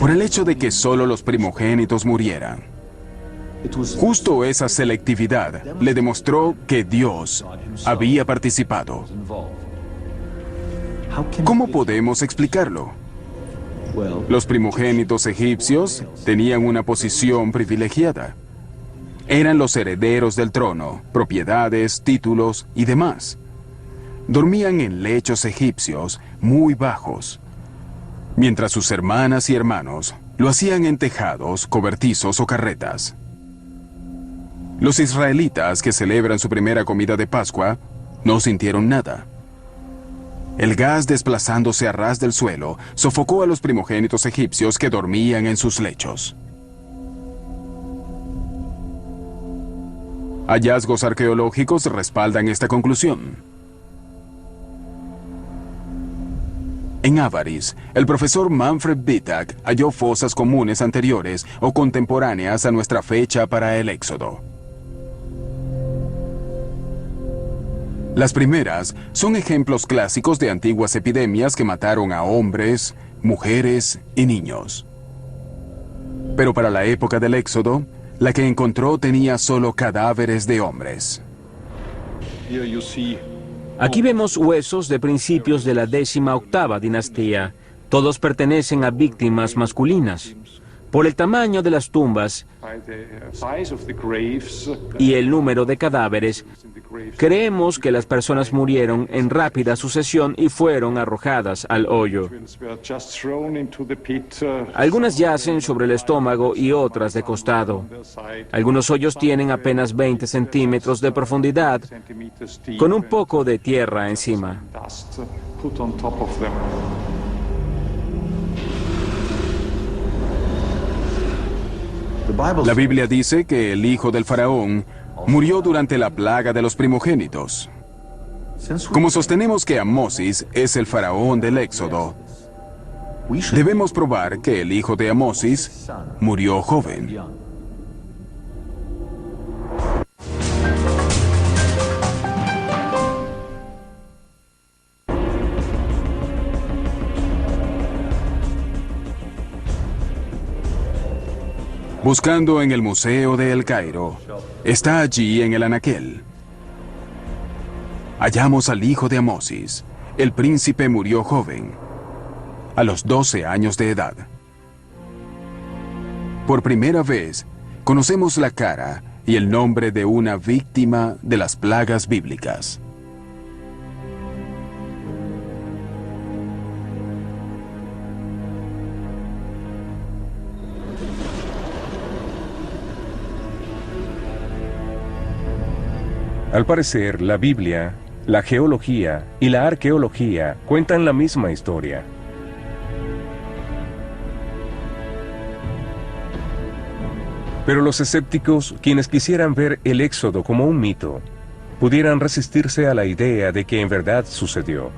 por el hecho de que solo los primogénitos murieran. Justo esa selectividad le demostró que Dios había participado. ¿Cómo podemos explicarlo? Los primogénitos egipcios tenían una posición privilegiada. Eran los herederos del trono, propiedades, títulos y demás. Dormían en lechos egipcios muy bajos, mientras sus hermanas y hermanos lo hacían en tejados, cobertizos o carretas. Los israelitas que celebran su primera comida de Pascua no sintieron nada. El gas desplazándose a ras del suelo sofocó a los primogénitos egipcios que dormían en sus lechos. Hallazgos arqueológicos respaldan esta conclusión. En Avaris, el profesor Manfred Bittak halló fosas comunes anteriores o contemporáneas a nuestra fecha para el Éxodo. Las primeras son ejemplos clásicos de antiguas epidemias que mataron a hombres, mujeres y niños. Pero para la época del Éxodo, la que encontró tenía solo cadáveres de hombres. Aquí vemos huesos de principios de la 18ª dinastía. Todos pertenecen a víctimas masculinas. Por el tamaño de las tumbas y el número de cadáveres, creemos que las personas murieron en rápida sucesión y fueron arrojadas al hoyo. Algunas yacen sobre el estómago y otras de costado. Algunos hoyos tienen apenas 20 centímetros de profundidad, con un poco de tierra encima. La Biblia dice que el hijo del faraón murió durante la plaga de los primogénitos. Como sostenemos que Amosis es el faraón del Éxodo, debemos probar que el hijo de Amosis murió joven. Buscando en el Museo de El Cairo, está allí en el anaquel. Hallamos al hijo de Amosis. El príncipe murió joven, a los 12 años de edad. Por primera vez, conocemos la cara y el nombre de una víctima de las plagas bíblicas. Al parecer, la Biblia, la geología y la arqueología cuentan la misma historia. Pero los escépticos, quienes quisieran ver el Éxodo como un mito, pudieran resistirse a la idea de que en verdad sucedió.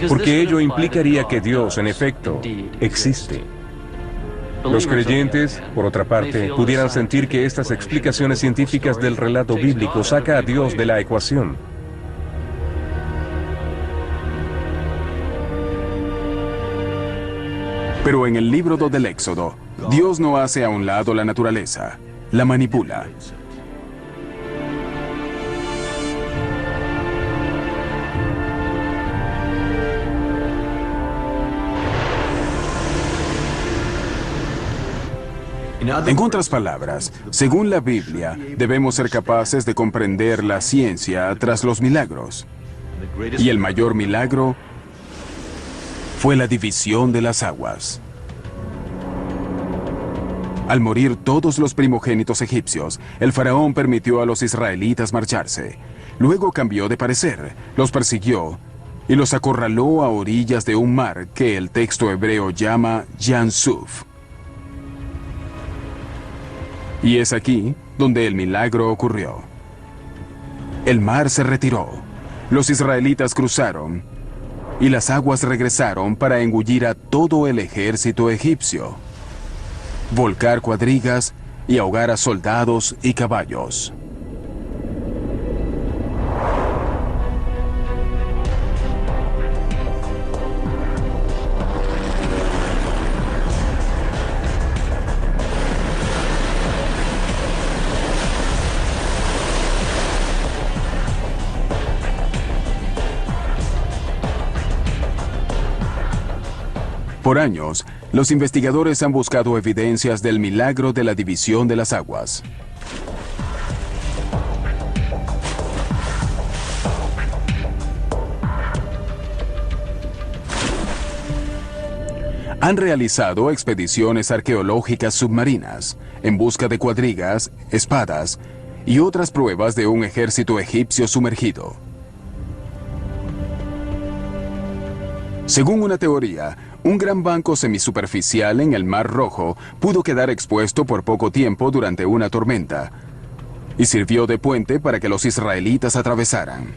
Porque ello implicaría que Dios, en efecto, existe. Los creyentes, por otra parte, pudieran sentir que estas explicaciones científicas del relato bíblico saca a Dios de la ecuación. Pero en el libro del Éxodo, Dios no hace a un lado la naturaleza, la manipula. En otras palabras, según la Biblia, debemos ser capaces de comprender la ciencia tras los milagros. Y el mayor milagro fue la división de las aguas. Al morir todos los primogénitos egipcios, el faraón permitió a los israelitas marcharse. Luego cambió de parecer, los persiguió y los acorraló a orillas de un mar que el texto hebreo llama Yam Suf. Y es aquí donde el milagro ocurrió. El mar se retiró, los israelitas cruzaron y las aguas regresaron para engullir a todo el ejército egipcio, volcar cuadrigas y ahogar a soldados y caballos. Por años, los investigadores han buscado evidencias del milagro de la división de las aguas. Han realizado expediciones arqueológicas submarinas en busca de cuadrigas, espadas y otras pruebas de un ejército egipcio sumergido. Según una teoría, un gran banco semisuperficial en el Mar Rojo pudo quedar expuesto por poco tiempo durante una tormenta y sirvió de puente para que los israelitas atravesaran.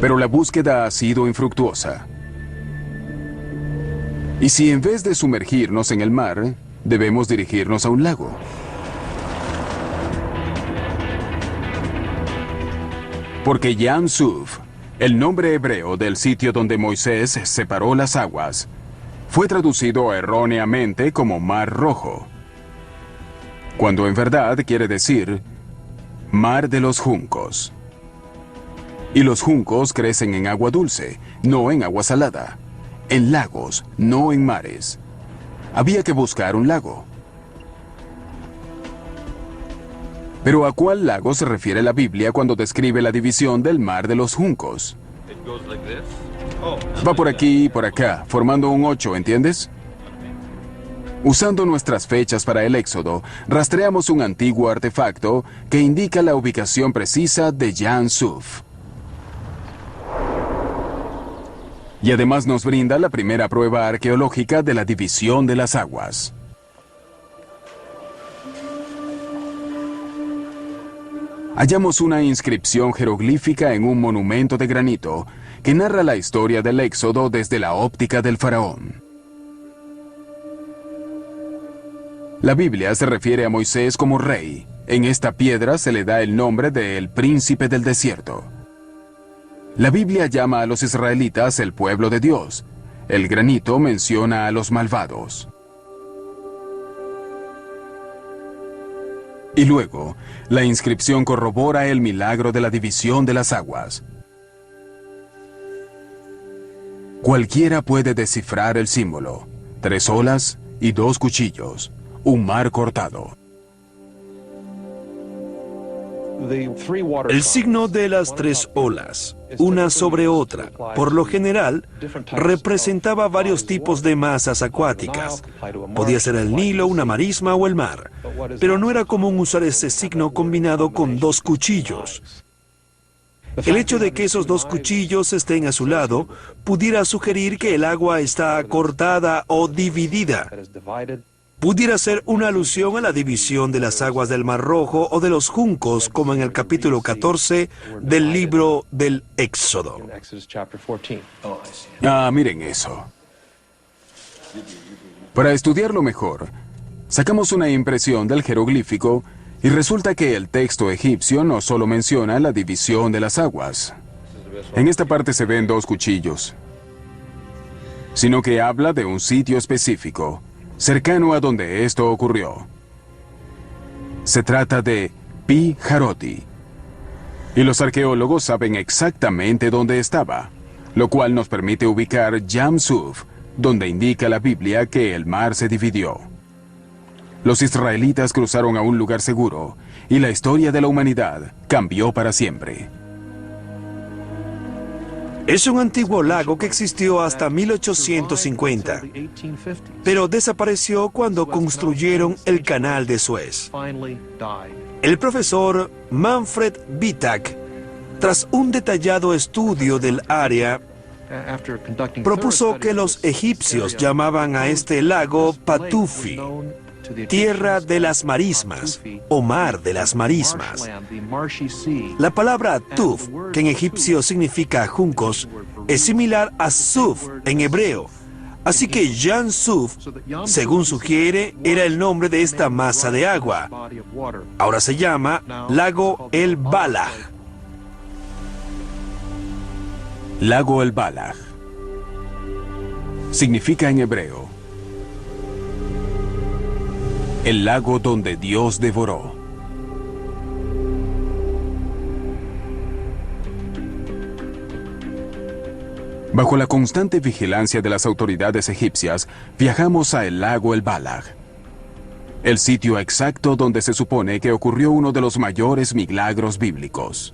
Pero la búsqueda ha sido infructuosa. ¿Y si en vez de sumergirnos en el mar, debemos dirigirnos a un lago? Porque Yam Suf, el nombre hebreo del sitio donde Moisés separó las aguas, fue traducido erróneamente como Mar Rojo, cuando en verdad quiere decir Mar de los Juncos. Y los juncos crecen en agua dulce, no en agua salada, en lagos, no en mares. Había que buscar un lago. Pero ¿a cuál lago se refiere la Biblia cuando describe la división del Mar de los Juncos? Va por aquí y por acá, formando un 8, ¿entiendes? Usando nuestras fechas para el Éxodo, rastreamos un antiguo artefacto que indica la ubicación precisa de Yam Suf. Y además nos brinda la primera prueba arqueológica de la división de las aguas. Hallamos una inscripción jeroglífica en un monumento de granito que narra la historia del Éxodo desde la óptica del faraón. La Biblia se refiere a Moisés como rey. En esta piedra se le da el nombre de el príncipe del desierto. La Biblia llama a los israelitas el pueblo de Dios. El granito menciona a los malvados. Y luego, la inscripción corrobora el milagro de la división de las aguas. Cualquiera puede descifrar el símbolo: 3 olas y 2 cuchillos, un mar cortado. El signo de las 3 olas, una sobre otra, por lo general, representaba varios tipos de masas acuáticas. Podía ser el Nilo, una marisma o el mar, pero no era común usar ese signo combinado con 2 cuchillos. El hecho de que esos 2 cuchillos estén a su lado pudiera sugerir que el agua está cortada o dividida. Pudiera ser una alusión a la división de las aguas del Mar Rojo o de los juncos, como en el capítulo 14 del libro del Éxodo. Miren eso. Para estudiarlo mejor, sacamos una impresión del jeroglífico y resulta que el texto egipcio no solo menciona la división de las aguas. En esta parte se ven 2 cuchillos, sino que habla de un sitio específico, cercano a donde esto ocurrió. Se trata de Pi Hahiroth, y los arqueólogos saben exactamente dónde estaba, lo cual nos permite ubicar Yam Suf, donde indica la Biblia que el mar se dividió. Los israelitas cruzaron a un lugar seguro, y la historia de la humanidad cambió para siempre. Es un antiguo lago que existió hasta 1850, pero desapareció cuando construyeron el canal de Suez. El profesor Manfred Bittak, tras un detallado estudio del área, propuso que los egipcios llamaban a este lago Patufi, tierra de las marismas o mar de las marismas. La palabra tuf, que en egipcio significa juncos, es similar a suf en hebreo. Así que Yam Suf, según sugiere, era el nombre de esta masa de agua. Ahora se llama Lago El Balaj. Lago El Balaj significa en hebreo el lago donde Dios devoró. Bajo la constante vigilancia de las autoridades egipcias, viajamos a el lago El Balaj, el sitio exacto donde se supone que ocurrió uno de los mayores milagros bíblicos.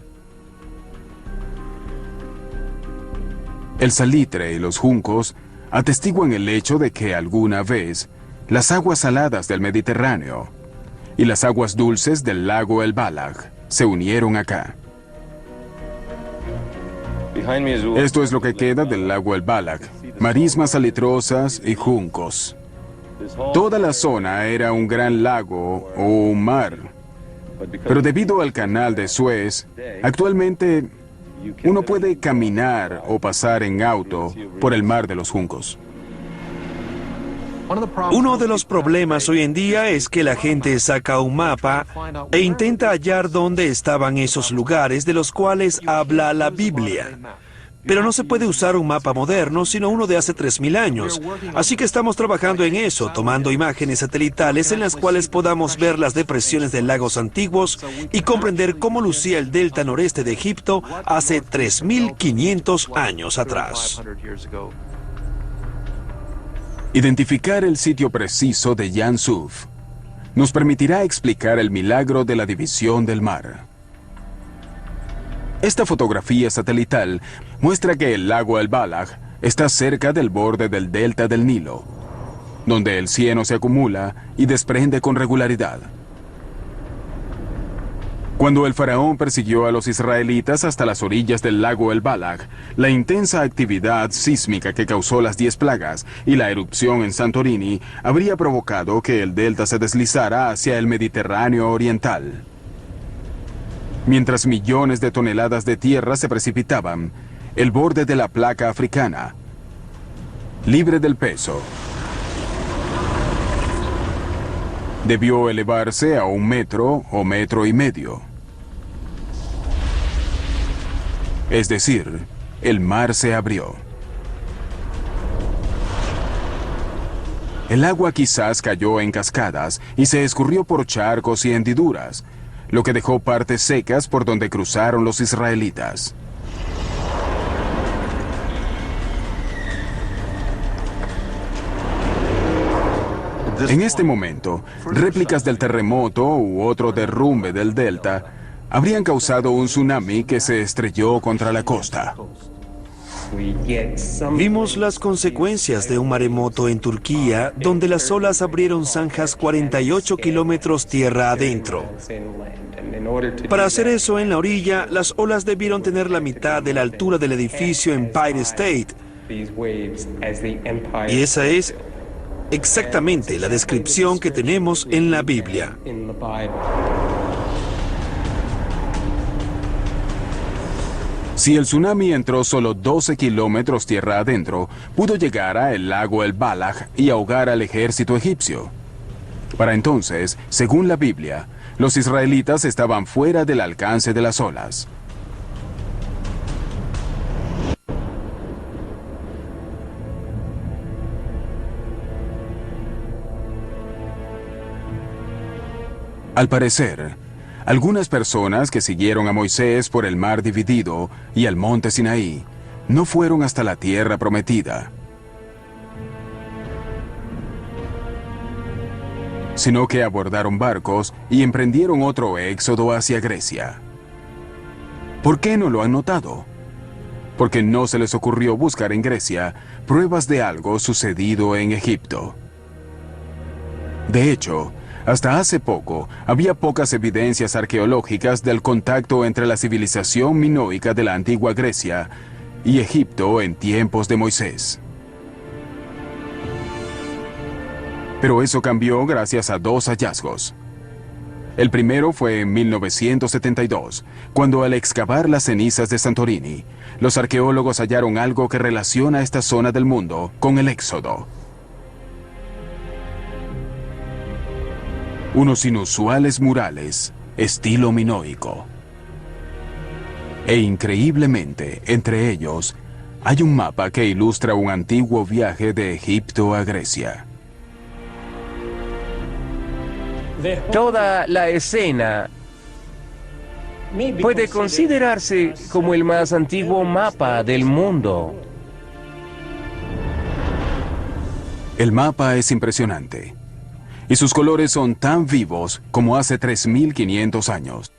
El salitre y los juncos atestiguan el hecho de que alguna vez las aguas saladas del Mediterráneo y las aguas dulces del lago El Balaj se unieron acá. Esto es lo que queda del lago El Balaj: marismas salitrosas y juncos. Toda la zona era un gran lago o un mar, pero debido al canal de Suez, actualmente uno puede caminar o pasar en auto por el mar de los juncos. Uno de los problemas hoy en día es que la gente saca un mapa e intenta hallar dónde estaban esos lugares de los cuales habla la Biblia. Pero no se puede usar un mapa moderno, sino uno de hace 3000 años. Así que estamos trabajando en eso, tomando imágenes satelitales en las cuales podamos ver las depresiones de lagos antiguos y comprender cómo lucía el delta noreste de Egipto hace 3500 años atrás. Identificar el sitio preciso de Yam Suf nos permitirá explicar el milagro de la división del mar. Esta fotografía satelital muestra que el lago El Balaj está cerca del borde del delta del Nilo, donde el cieno se acumula y desprende con regularidad. Cuando el faraón persiguió a los israelitas hasta las orillas del lago El Balaj, la intensa actividad sísmica que causó las 10 plagas y la erupción en Santorini habría provocado que el delta se deslizara hacia el Mediterráneo oriental. Mientras millones de toneladas de tierra se precipitaban, el borde de la placa africana, libre del peso, debió elevarse a 1 metro o 1,5 metros. Es decir, el mar se abrió. El agua quizás cayó en cascadas y se escurrió por charcos y hendiduras, lo que dejó partes secas por donde cruzaron los israelitas. En este momento, réplicas del terremoto u otro derrumbe del delta habrían causado un tsunami que se estrelló contra la costa. Vimos las consecuencias de un maremoto en Turquía, donde las olas abrieron zanjas 48 kilómetros tierra adentro. Para hacer eso en la orilla, las olas debieron tener la mitad de la altura del edificio Empire State. Y esa es exactamente la descripción que tenemos en la Biblia. Si el tsunami entró solo 12 kilómetros tierra adentro, pudo llegar a el lago El Balaj y ahogar al ejército egipcio. Para entonces, según la Biblia, los israelitas estaban fuera del alcance de las olas. Al parecer, algunas personas que siguieron a Moisés por el mar dividido y al monte Sinaí no fueron hasta la tierra prometida, sino que abordaron barcos y emprendieron otro éxodo hacia Grecia. ¿Por qué no lo han notado? Porque no se les ocurrió buscar en Grecia pruebas de algo sucedido en Egipto. De hecho, hasta hace poco, había pocas evidencias arqueológicas del contacto entre la civilización minoica de la antigua Grecia y Egipto en tiempos de Moisés. Pero eso cambió gracias a dos hallazgos. El primero fue en 1972, cuando al excavar las cenizas de Santorini, los arqueólogos hallaron algo que relaciona esta zona del mundo con el Éxodo. Unos inusuales murales, estilo minoico. E increíblemente, entre ellos, hay un mapa que ilustra un antiguo viaje de Egipto a Grecia. Toda la escena puede considerarse como el más antiguo mapa del mundo. El mapa es impresionante, y sus colores son tan vivos como hace 3.500 años.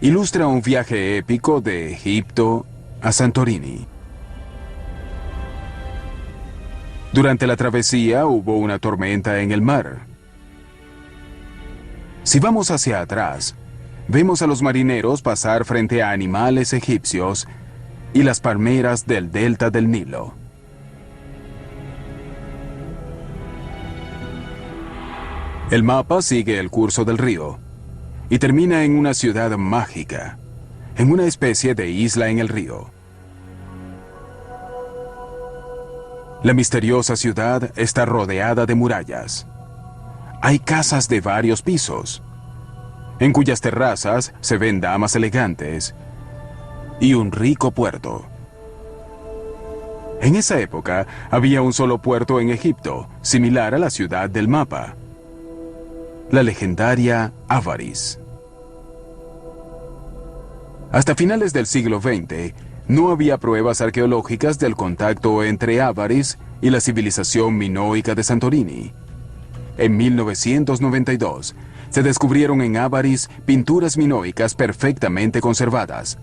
Ilustra un viaje épico de Egipto a Santorini. Durante la travesía hubo una tormenta en el mar. Si vamos hacia atrás, vemos a los marineros pasar frente a animales egipcios y las palmeras del delta del Nilo. El mapa sigue el curso del río y termina en una ciudad mágica, en una especie de isla en el río. La misteriosa ciudad está rodeada de murallas. Hay casas de varios pisos, en cuyas terrazas se ven damas elegantes y un rico puerto. En esa época había un solo puerto en Egipto, similar a la ciudad del mapa: la legendaria Avaris. Hasta finales del siglo XX, no había pruebas arqueológicas del contacto entre Avaris y la civilización minoica de Santorini. En 1992, se descubrieron en Avaris pinturas minoicas perfectamente conservadas,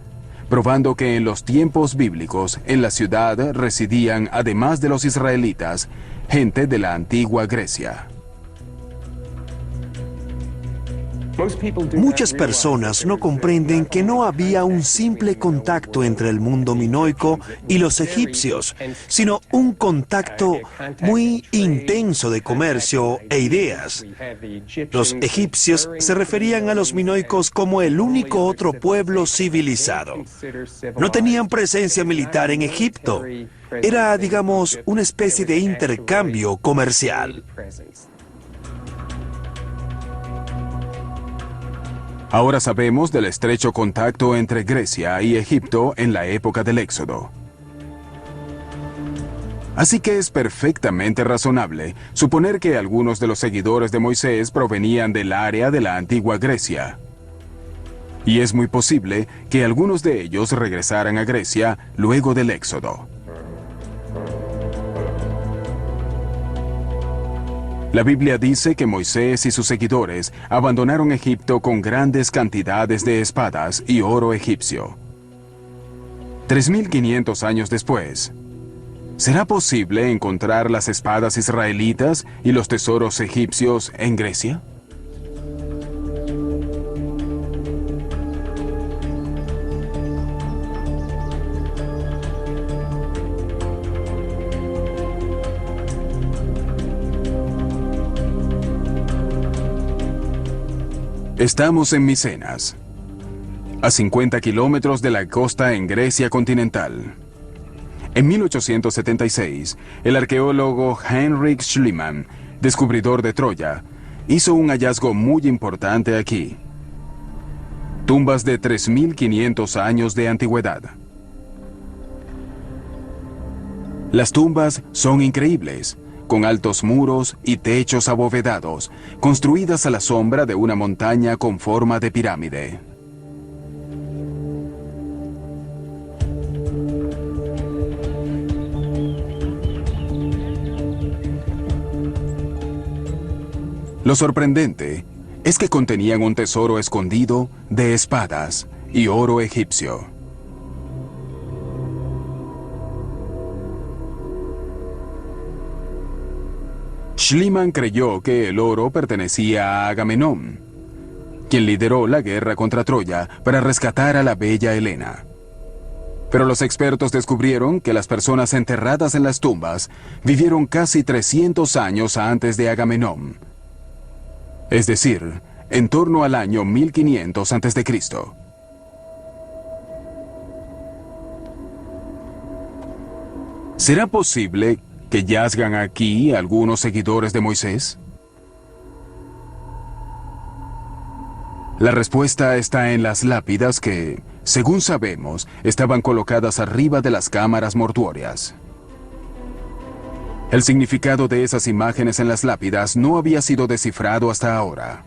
probando que en los tiempos bíblicos en la ciudad residían, además de los israelitas, gente de la antigua Grecia. Muchas personas no comprenden que no había un simple contacto entre el mundo minoico y los egipcios, sino un contacto muy intenso de comercio e ideas. Los egipcios se referían a los minoicos como el único otro pueblo civilizado. No tenían presencia militar en Egipto. Era, digamos, una especie de intercambio comercial. Ahora sabemos del estrecho contacto entre Grecia y Egipto en la época del Éxodo. Así que es perfectamente razonable suponer que algunos de los seguidores de Moisés provenían del área de la antigua Grecia. Y es muy posible que algunos de ellos regresaran a Grecia luego del Éxodo. La Biblia dice que Moisés y sus seguidores abandonaron Egipto con grandes cantidades de espadas y oro egipcio. 3.500 años después, ¿será posible encontrar las espadas israelitas y los tesoros egipcios en Grecia? Estamos en Micenas, a 50 kilómetros de la costa en Grecia continental. En 1876, el arqueólogo Heinrich Schliemann, descubridor de Troya, hizo un hallazgo muy importante aquí. Tumbas de 3.500 años de antigüedad. Las tumbas son increíbles, con altos muros y techos abovedados, construidas a la sombra de una montaña con forma de pirámide. Lo sorprendente es que contenían un tesoro escondido de espadas y oro egipcio. Schliemann creyó que el oro pertenecía a Agamenón, quien lideró la guerra contra Troya para rescatar a la bella Helena. Pero los expertos descubrieron que las personas enterradas en las tumbas vivieron casi 300 años antes de Agamenón, es decir, en torno al año 1500 a.C. ¿Será posible que yazgan aquí algunos seguidores de Moisés? La respuesta está en las lápidas que, según sabemos, estaban colocadas arriba de las cámaras mortuorias. El significado de esas imágenes en las lápidas no había sido descifrado hasta ahora.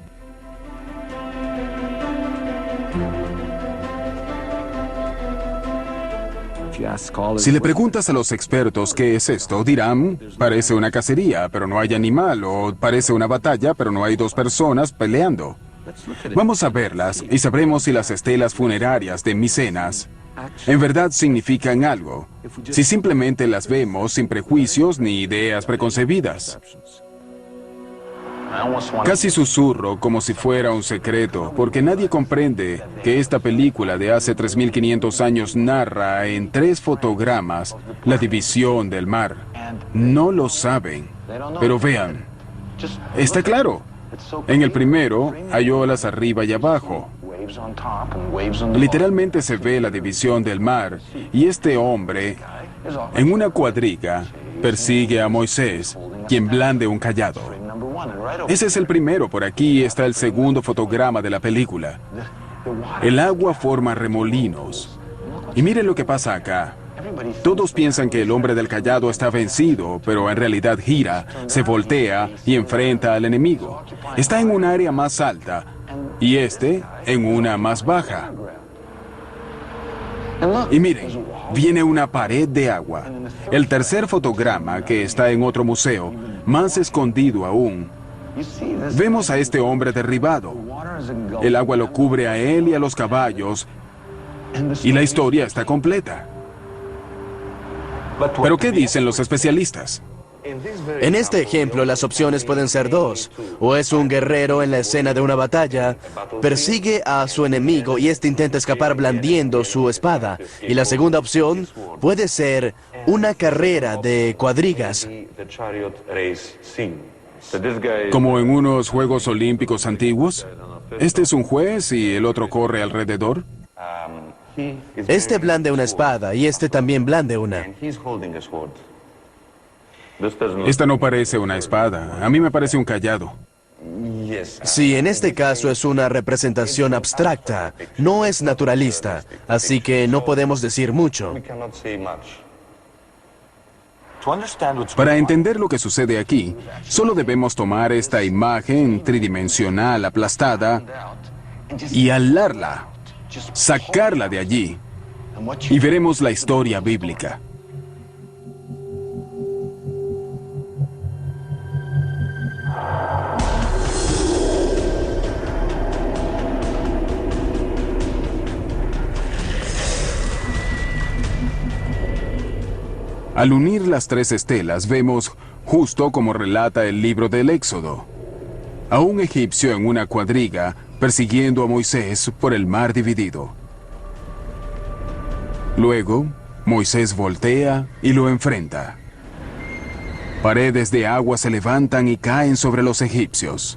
Si le preguntas a los expertos qué es esto, dirán, parece una cacería, pero no hay animal, o parece una batalla, pero no hay dos personas peleando. Vamos a verlas y sabremos si las estelas funerarias de Micenas en verdad significan algo, si simplemente las vemos sin prejuicios ni ideas preconcebidas. Casi susurro como si fuera un secreto, porque nadie comprende que esta película de hace 3.500 años narra en 3 fotogramas la división del mar. No lo saben, pero vean, está claro. En el primero hay olas arriba y abajo. Literalmente se ve la división del mar, y este hombre, en una cuadriga, persigue a Moisés, quien blande un cayado. Ese es el primero, por aquí está el segundo fotograma de la película. El agua forma remolinos. Y miren lo que pasa acá. Todos piensan que el hombre del cayado está vencido, pero en realidad gira, se voltea y enfrenta al enemigo. Está en un área más alta, y este en una más baja. Y miren, viene una pared de agua. El tercer fotograma, que está en otro museo, más escondido aún, vemos a este hombre derribado. El agua lo cubre a él y a los caballos, y la historia está completa. ¿Pero qué dicen los especialistas? En este ejemplo, las opciones pueden ser 2. O es un guerrero en la escena de una batalla, persigue a su enemigo y este intenta escapar blandiendo su espada. Y la segunda opción puede ser una carrera de cuadrigas. Como en unos Juegos Olímpicos antiguos. Este es un juez y el otro corre alrededor. Este blande una espada y este también blande una. Esta no parece una espada. A mí me parece un cayado. Sí, en este caso es una representación abstracta, no es naturalista, así que no podemos decir mucho. Para entender lo que sucede aquí, solo debemos tomar esta imagen tridimensional aplastada y alarla, sacarla de allí, y veremos la historia bíblica. Al unir las tres estelas vemos, justo como relata el libro del Éxodo, a un egipcio en una cuadriga persiguiendo a Moisés por el mar dividido. Luego, Moisés voltea y lo enfrenta. Paredes de agua se levantan y caen sobre los egipcios.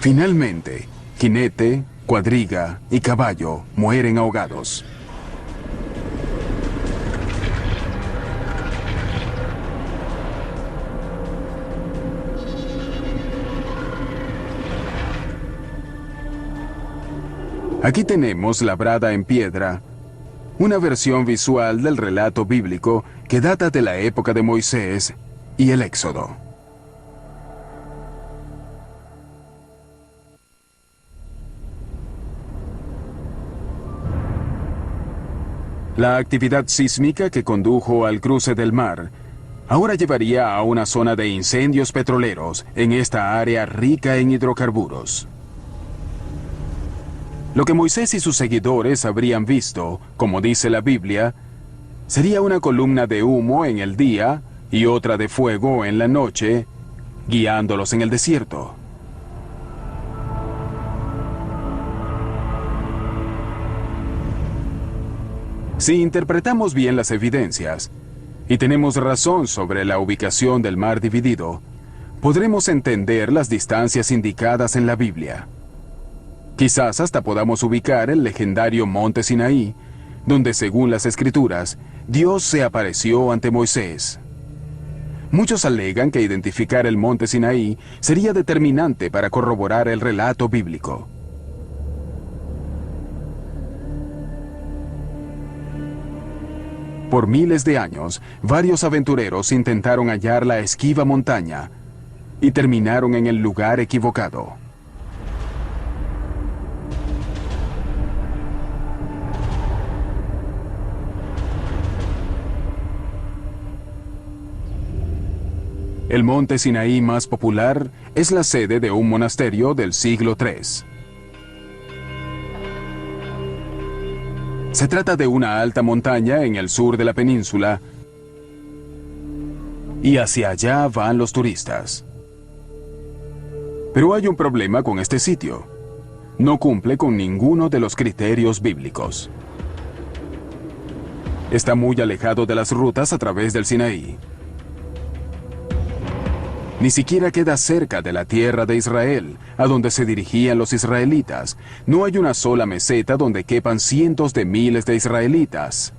Finalmente, jinete, cuadriga y caballo mueren ahogados. Aquí tenemos labrada en piedra una versión visual del relato bíblico que data de la época de Moisés y el Éxodo. La actividad sísmica que condujo al cruce del mar ahora llevaría a una zona de incendios petroleros en esta área rica en hidrocarburos. Lo que Moisés y sus seguidores habrían visto, como dice la Biblia, sería una columna de humo en el día y otra de fuego en la noche, guiándolos en el desierto. Si interpretamos bien las evidencias y tenemos razón sobre la ubicación del mar dividido, podremos entender las distancias indicadas en la Biblia. Quizás hasta podamos ubicar el legendario monte Sinaí, donde según las Escrituras, Dios se apareció ante Moisés. Muchos alegan que identificar el monte Sinaí sería determinante para corroborar el relato bíblico. Por miles de años, varios aventureros intentaron hallar la esquiva montaña y terminaron en el lugar equivocado. El monte Sinaí más popular es la sede de un monasterio del siglo III. Se trata de una alta montaña en el sur de la península y hacia allá van los turistas. Pero hay un problema con este sitio. No cumple con ninguno de los criterios bíblicos. Está muy alejado de las rutas a través del Sinaí. Ni siquiera queda cerca de la tierra de Israel, a donde se dirigían los israelitas. No hay una sola meseta donde quepan cientos de miles de israelitas.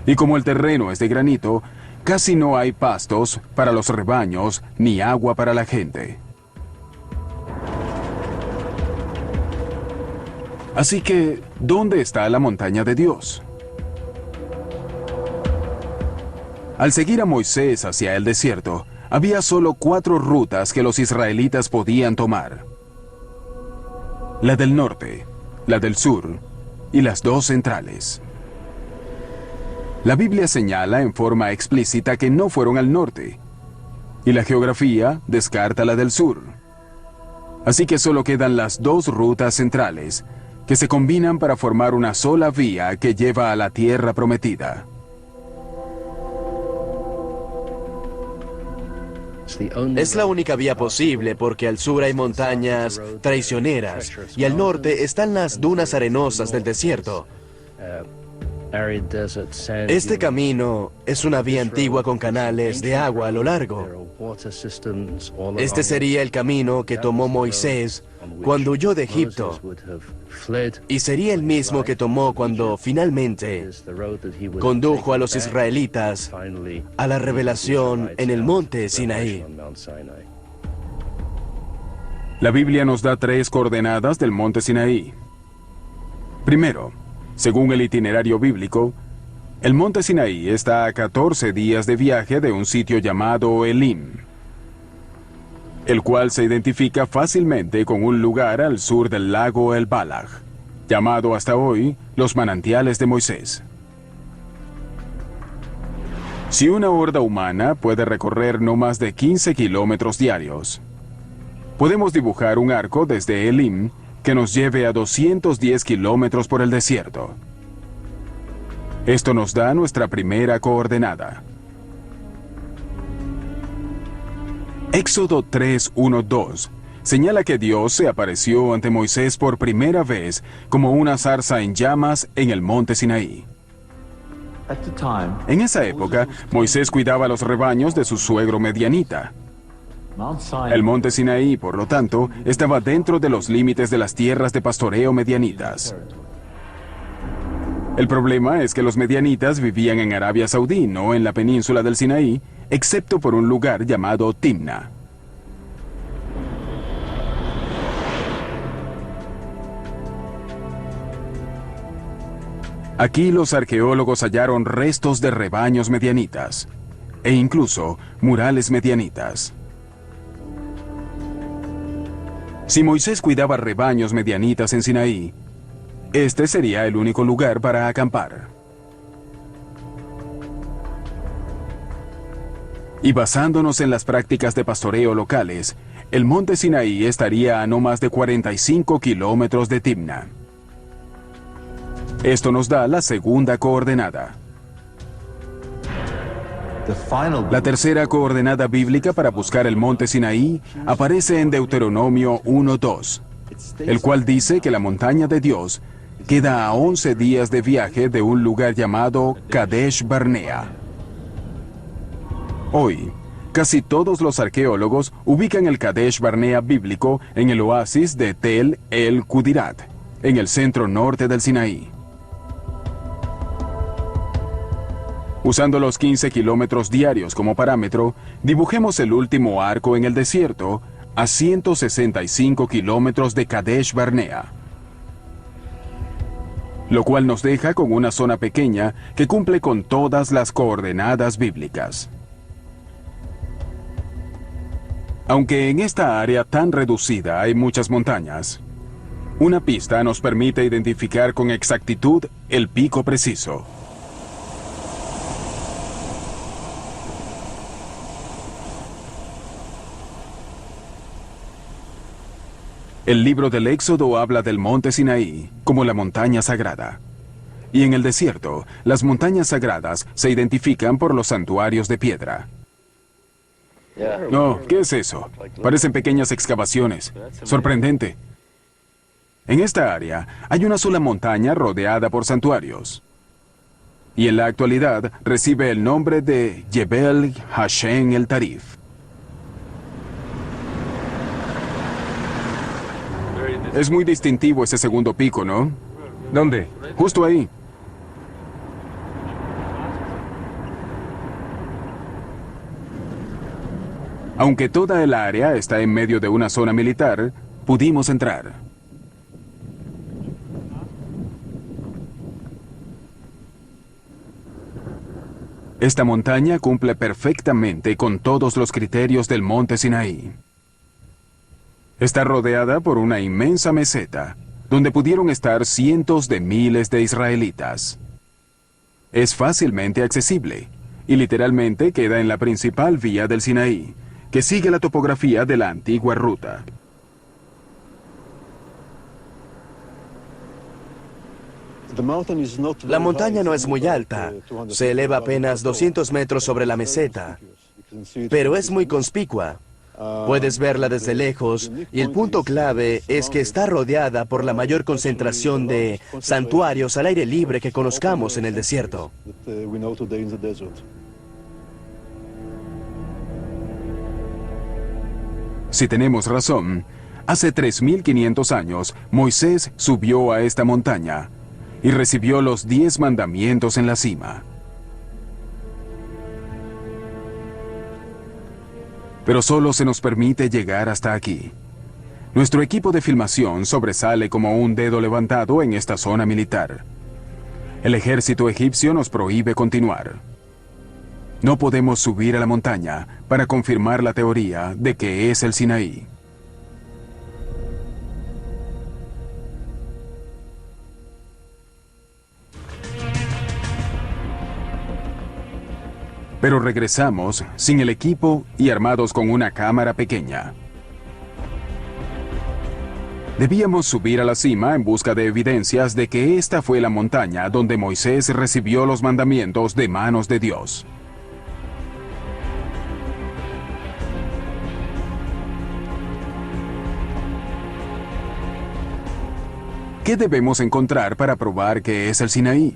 Y como el terreno es de granito, casi no hay pastos para los rebaños ni agua para la gente. Así que, ¿dónde está la montaña de Dios? Al seguir a Moisés hacia el desierto, había solo 4 rutas que los israelitas podían tomar. La del norte, la del sur y las 2 centrales. La Biblia señala en forma explícita que no fueron al norte, y la geografía descarta la del sur. Así que solo quedan las 2 rutas centrales, que se combinan para formar una sola vía que lleva a la tierra prometida. Es la única vía posible porque al sur hay montañas traicioneras y al norte están las dunas arenosas del desierto. Este camino es una vía antigua con canales de agua a lo largo. Este sería el camino que tomó Moisés cuando huyó de Egipto y sería el mismo que tomó cuando finalmente condujo a los israelitas a la revelación en el monte Sinaí. La Biblia nos da 3 coordenadas del monte Sinaí. Primero, según el itinerario bíblico, El monte Sinaí está a 14 días de viaje de un sitio llamado Elim, el cual se identifica fácilmente con un lugar al sur del lago El Balaj, llamado hasta hoy los manantiales de Moisés. Si una horda humana puede recorrer no más de 15 kilómetros diarios, podemos dibujar un arco desde Elim que nos lleve a 210 kilómetros por el desierto. Esto nos da nuestra primera coordenada. Éxodo 3:1-2 señala que Dios se apareció ante Moisés por primera vez como una zarza en llamas en el monte Sinaí. En esa época, Moisés cuidaba los rebaños de su suegro medianita. El monte Sinaí, por lo tanto, estaba dentro de los límites de las tierras de pastoreo medianitas. El problema es que los medianitas vivían en Arabia Saudí, no en la península del Sinaí, excepto por un lugar llamado Timna. Aquí los arqueólogos hallaron restos de rebaños medianitas, e incluso murales medianitas. Si Moisés cuidaba rebaños medianitas en Sinaí, este sería el único lugar para acampar. Y basándonos en las prácticas de pastoreo locales, el monte Sinaí estaría a no más de 45 kilómetros de Timna. Esto nos da la segunda coordenada. La tercera coordenada bíblica para buscar el monte Sinaí aparece en Deuteronomio 1:2, el cual dice que la montaña de Dios queda a 11 días de viaje de un lugar llamado Kadesh Barnea. Hoy, casi todos los arqueólogos ubican el Kadesh Barnea bíblico en el oasis de Tel el Kudirat, en el centro norte del Sinaí. Usando los 15 kilómetros diarios como parámetro, dibujemos el último arco en el desierto a 165 kilómetros de Kadesh Barnea, lo cual nos deja con una zona pequeña que cumple con todas las coordenadas bíblicas. Aunque en esta área tan reducida hay muchas montañas, una pista nos permite identificar con exactitud el pico preciso. El libro del Éxodo habla del monte Sinaí como la montaña sagrada. Y en el desierto, las montañas sagradas se identifican por los santuarios de piedra. No, ¿qué es eso? Parecen pequeñas excavaciones. Sorprendente. En esta área hay una sola montaña rodeada por santuarios. Y en la actualidad recibe el nombre de Jebel Hashem el Tarif. Es muy distintivo ese segundo pico, ¿no? ¿Dónde? Justo ahí. Aunque toda el área está en medio de una zona militar, pudimos entrar. Esta montaña cumple perfectamente con todos los criterios del monte Sinaí. Está rodeada por una inmensa meseta, donde pudieron estar cientos de miles de israelitas. Es fácilmente accesible, y literalmente queda en la principal vía del Sinaí, que sigue la topografía de la antigua ruta. La montaña no es muy alta, se eleva apenas 200 metros sobre la meseta, pero es muy conspicua. Puedes verla desde lejos y el punto clave es que está rodeada por la mayor concentración de santuarios al aire libre que conozcamos en el desierto. Si tenemos razón, hace 3.500 años Moisés subió a esta montaña y recibió los 10 mandamientos en la cima. Pero solo se nos permite llegar hasta aquí. Nuestro equipo de filmación sobresale como un dedo levantado en esta zona militar. El ejército egipcio nos prohíbe continuar. No podemos subir a la montaña para confirmar la teoría de que es el Sinaí. Pero regresamos sin el equipo y armados con una cámara pequeña. Debíamos subir a la cima en busca de evidencias de que esta fue la montaña donde Moisés recibió los mandamientos de manos de Dios. ¿Qué debemos encontrar para probar que es el Sinaí?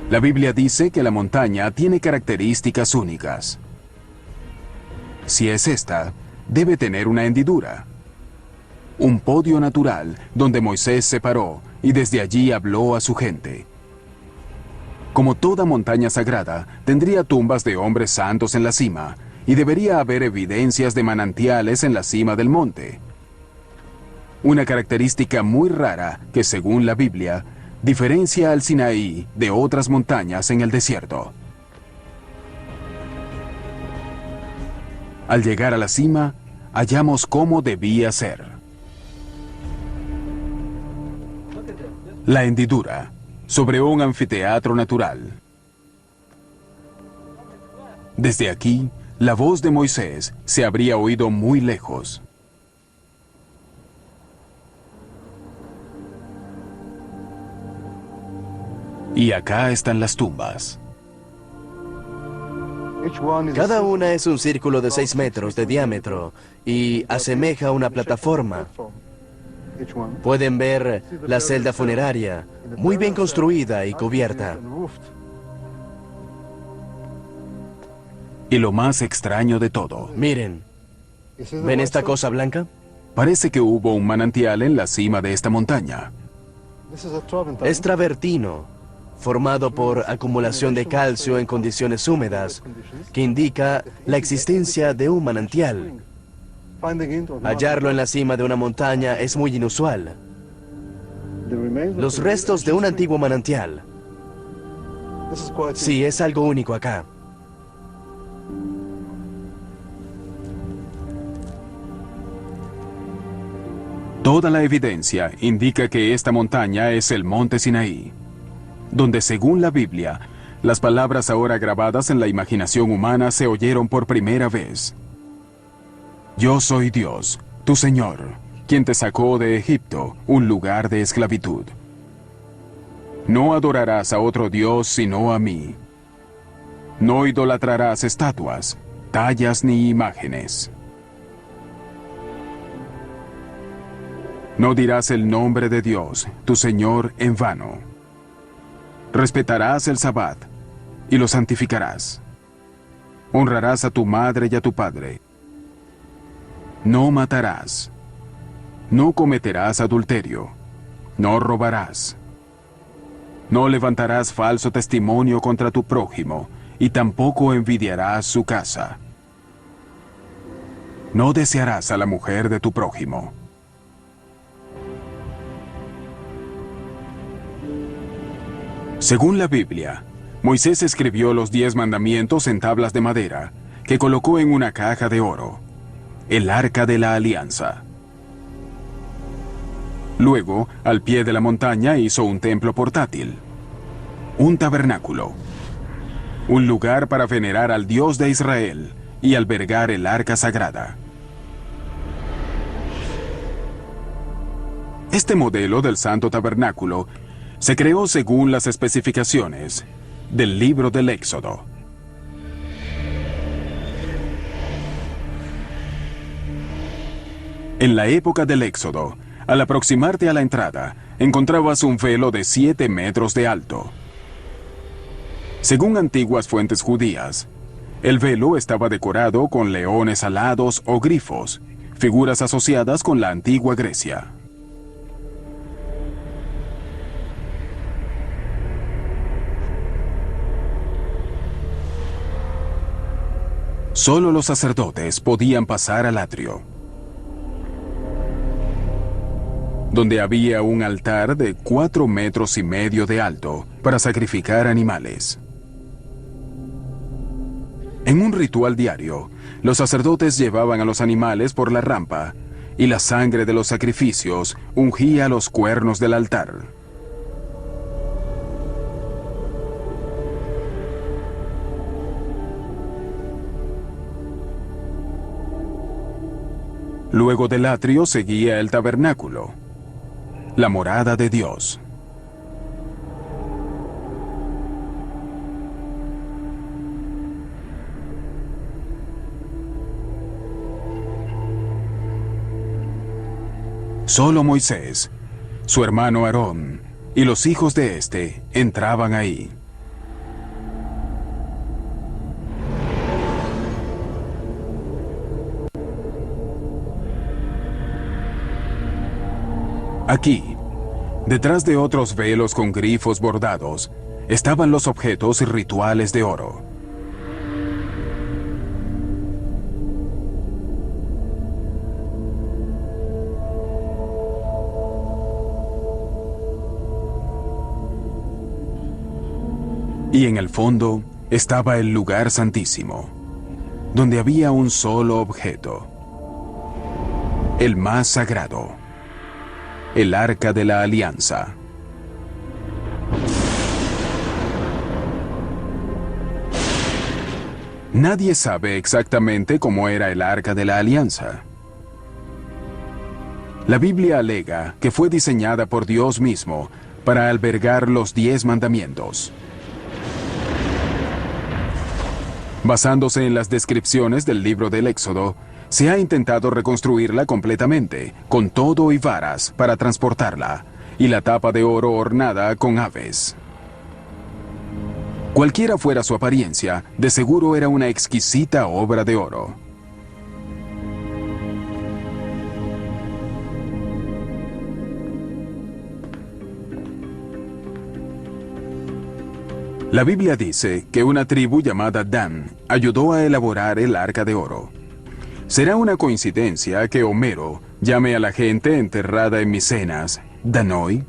La Biblia dice que la montaña tiene características únicas. Si es esta, debe tener una hendidura. Un podio natural donde Moisés se paró y desde allí habló a su gente. Como toda montaña sagrada, tendría tumbas de hombres santos en la cima y debería haber evidencias de manantiales en la cima del monte. Una característica muy rara que, según la Biblia, diferencia al Sinaí de otras montañas en el desierto. Al llegar a la cima, hallamos cómo debía ser. La hendidura, sobre un anfiteatro natural. Desde aquí, la voz de Moisés se habría oído muy lejos. Y acá están las tumbas. Cada una es un círculo de 6 metros de diámetro y asemeja una plataforma. Pueden ver la celda funeraria, muy bien construida y cubierta. Y lo más extraño de todo, Miren, ¿ven esta cosa blanca? parece que hubo un manantial en la cima de esta montaña. Es travertino, formado por acumulación de calcio en condiciones húmedas, que indica la existencia de un manantial. Hallarlo en la cima de una montaña es muy inusual. Los restos de un antiguo manantial. Sí, es algo único acá. Toda la evidencia indica que esta montaña es el monte Sinaí, donde según la Biblia, las palabras ahora grabadas en la imaginación humana se oyeron por primera vez. Yo soy Dios, tu Señor, quien te sacó de Egipto, un lugar de esclavitud. No adorarás a otro Dios sino a mí. No idolatrarás estatuas, tallas ni imágenes. No dirás el nombre de Dios, tu Señor, en vano. Respetarás el Sabbat y lo santificarás. Honrarás a tu madre y a tu padre. No matarás. No cometerás adulterio. No robarás. No levantarás falso testimonio contra tu prójimo, y tampoco envidiarás su casa. No desearás a la mujer de tu prójimo. Según la Biblia, Moisés escribió los 10 mandamientos en tablas de madera, que colocó en una caja de oro, el Arca de la Alianza. Luego, al pie de la montaña hizo un templo portátil, un tabernáculo, un lugar para venerar al Dios de Israel y albergar el arca sagrada. Este modelo del Santo Tabernáculo se creó según las especificaciones del libro del Éxodo. En la época del Éxodo, al aproximarte a la entrada, encontrabas un velo de 7 metros de alto. Según antiguas fuentes judías, el velo estaba decorado con leones alados o grifos, figuras asociadas con la antigua Grecia. Solo los sacerdotes podían pasar al atrio. donde había un altar de 4,5 metros de alto para sacrificar animales. En un ritual diario, los sacerdotes llevaban a los animales por la rampa y la sangre de los sacrificios ungía los cuernos del altar. Luego del atrio seguía el tabernáculo, la morada de Dios. Solo Moisés, su hermano Aarón y los hijos de éste entraban ahí. Aquí, detrás de otros velos con grifos bordados, estaban los objetos rituales de oro. Y en el fondo estaba el lugar santísimo, donde había un solo objeto, el más sagrado, el Arca de la Alianza. Nadie sabe exactamente cómo era el Arca de la Alianza. La Biblia alega que fue diseñada por Dios mismo para albergar los 10 mandamientos. Basándose en las descripciones del libro del Éxodo, se ha intentado reconstruirla completamente, con todo y varas para transportarla, y la tapa de oro ornada con aves. Cualquiera fuera su apariencia, de seguro era una exquisita obra de oro. La Biblia dice que una tribu llamada Dan ayudó a elaborar el Arca de Oro. ¿Será una coincidencia que Homero llame a la gente enterrada en Micenas Danoi?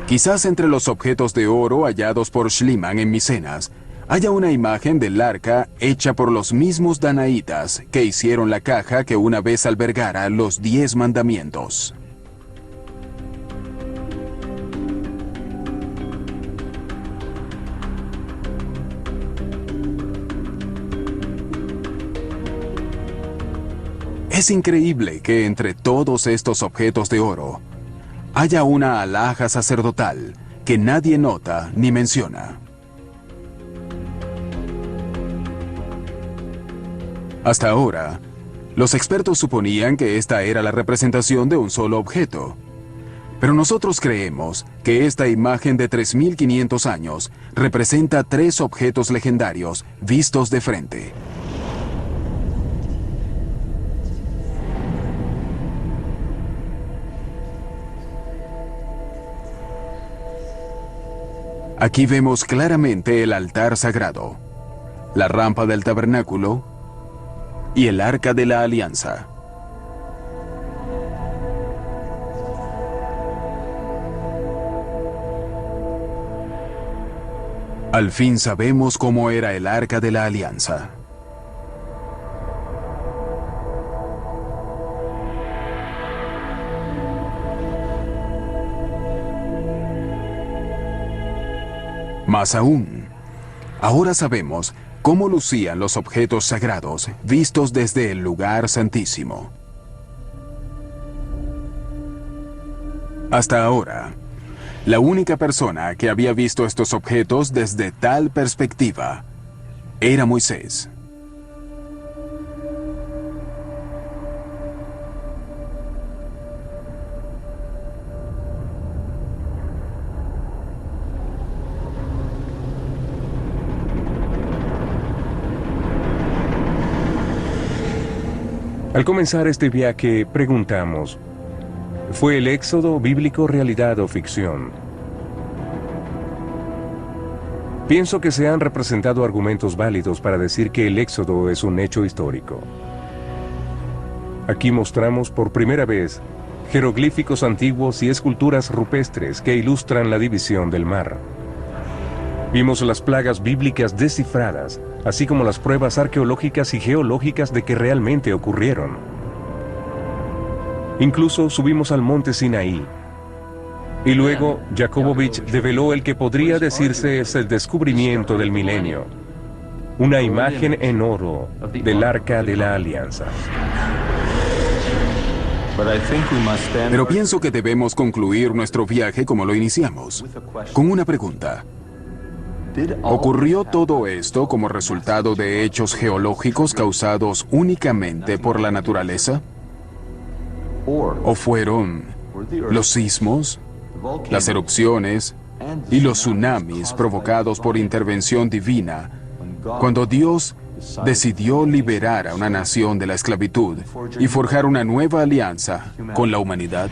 Quizás entre los objetos de oro hallados por Schliemann en Micenas haya una imagen del arca hecha por los mismos danaitas que hicieron la caja que una vez albergara los 10 mandamientos. Es increíble que entre todos estos objetos de oro haya una alhaja sacerdotal que nadie nota ni menciona. Hasta ahora, los expertos suponían que esta era la representación de un solo objeto. Pero nosotros creemos que esta imagen de 3.500 años representa 3 objetos legendarios vistos de frente. Aquí vemos claramente el altar sagrado, la rampa del tabernáculo y el Arca de la Alianza. Al fin sabemos cómo era el Arca de la Alianza. Más aún, ahora sabemos cómo lucían los objetos sagrados vistos desde el lugar santísimo. Hasta ahora, la única persona que había visto estos objetos desde tal perspectiva era Moisés. Al comenzar este viaje, preguntamos, ¿fue el éxodo bíblico realidad o ficción? Pienso que se han representado argumentos válidos para decir que el éxodo es un hecho histórico. Aquí mostramos por primera vez jeroglíficos antiguos y esculturas rupestres que ilustran la división del mar. Vimos las plagas bíblicas descifradas, así como las pruebas arqueológicas y geológicas de que realmente ocurrieron. Incluso subimos al monte Sinaí. Y luego, Jakobovich develó el que podría decirse es el descubrimiento del milenio. Una imagen en oro del Arca de la Alianza. Pero pienso que debemos concluir nuestro viaje como lo iniciamos, con una pregunta. ¿Ocurrió todo esto como resultado de hechos geológicos causados únicamente por la naturaleza? ¿O fueron los sismos, las erupciones y los tsunamis provocados por intervención divina cuando Dios decidió liberar a una nación de la esclavitud y forjar una nueva alianza con la humanidad?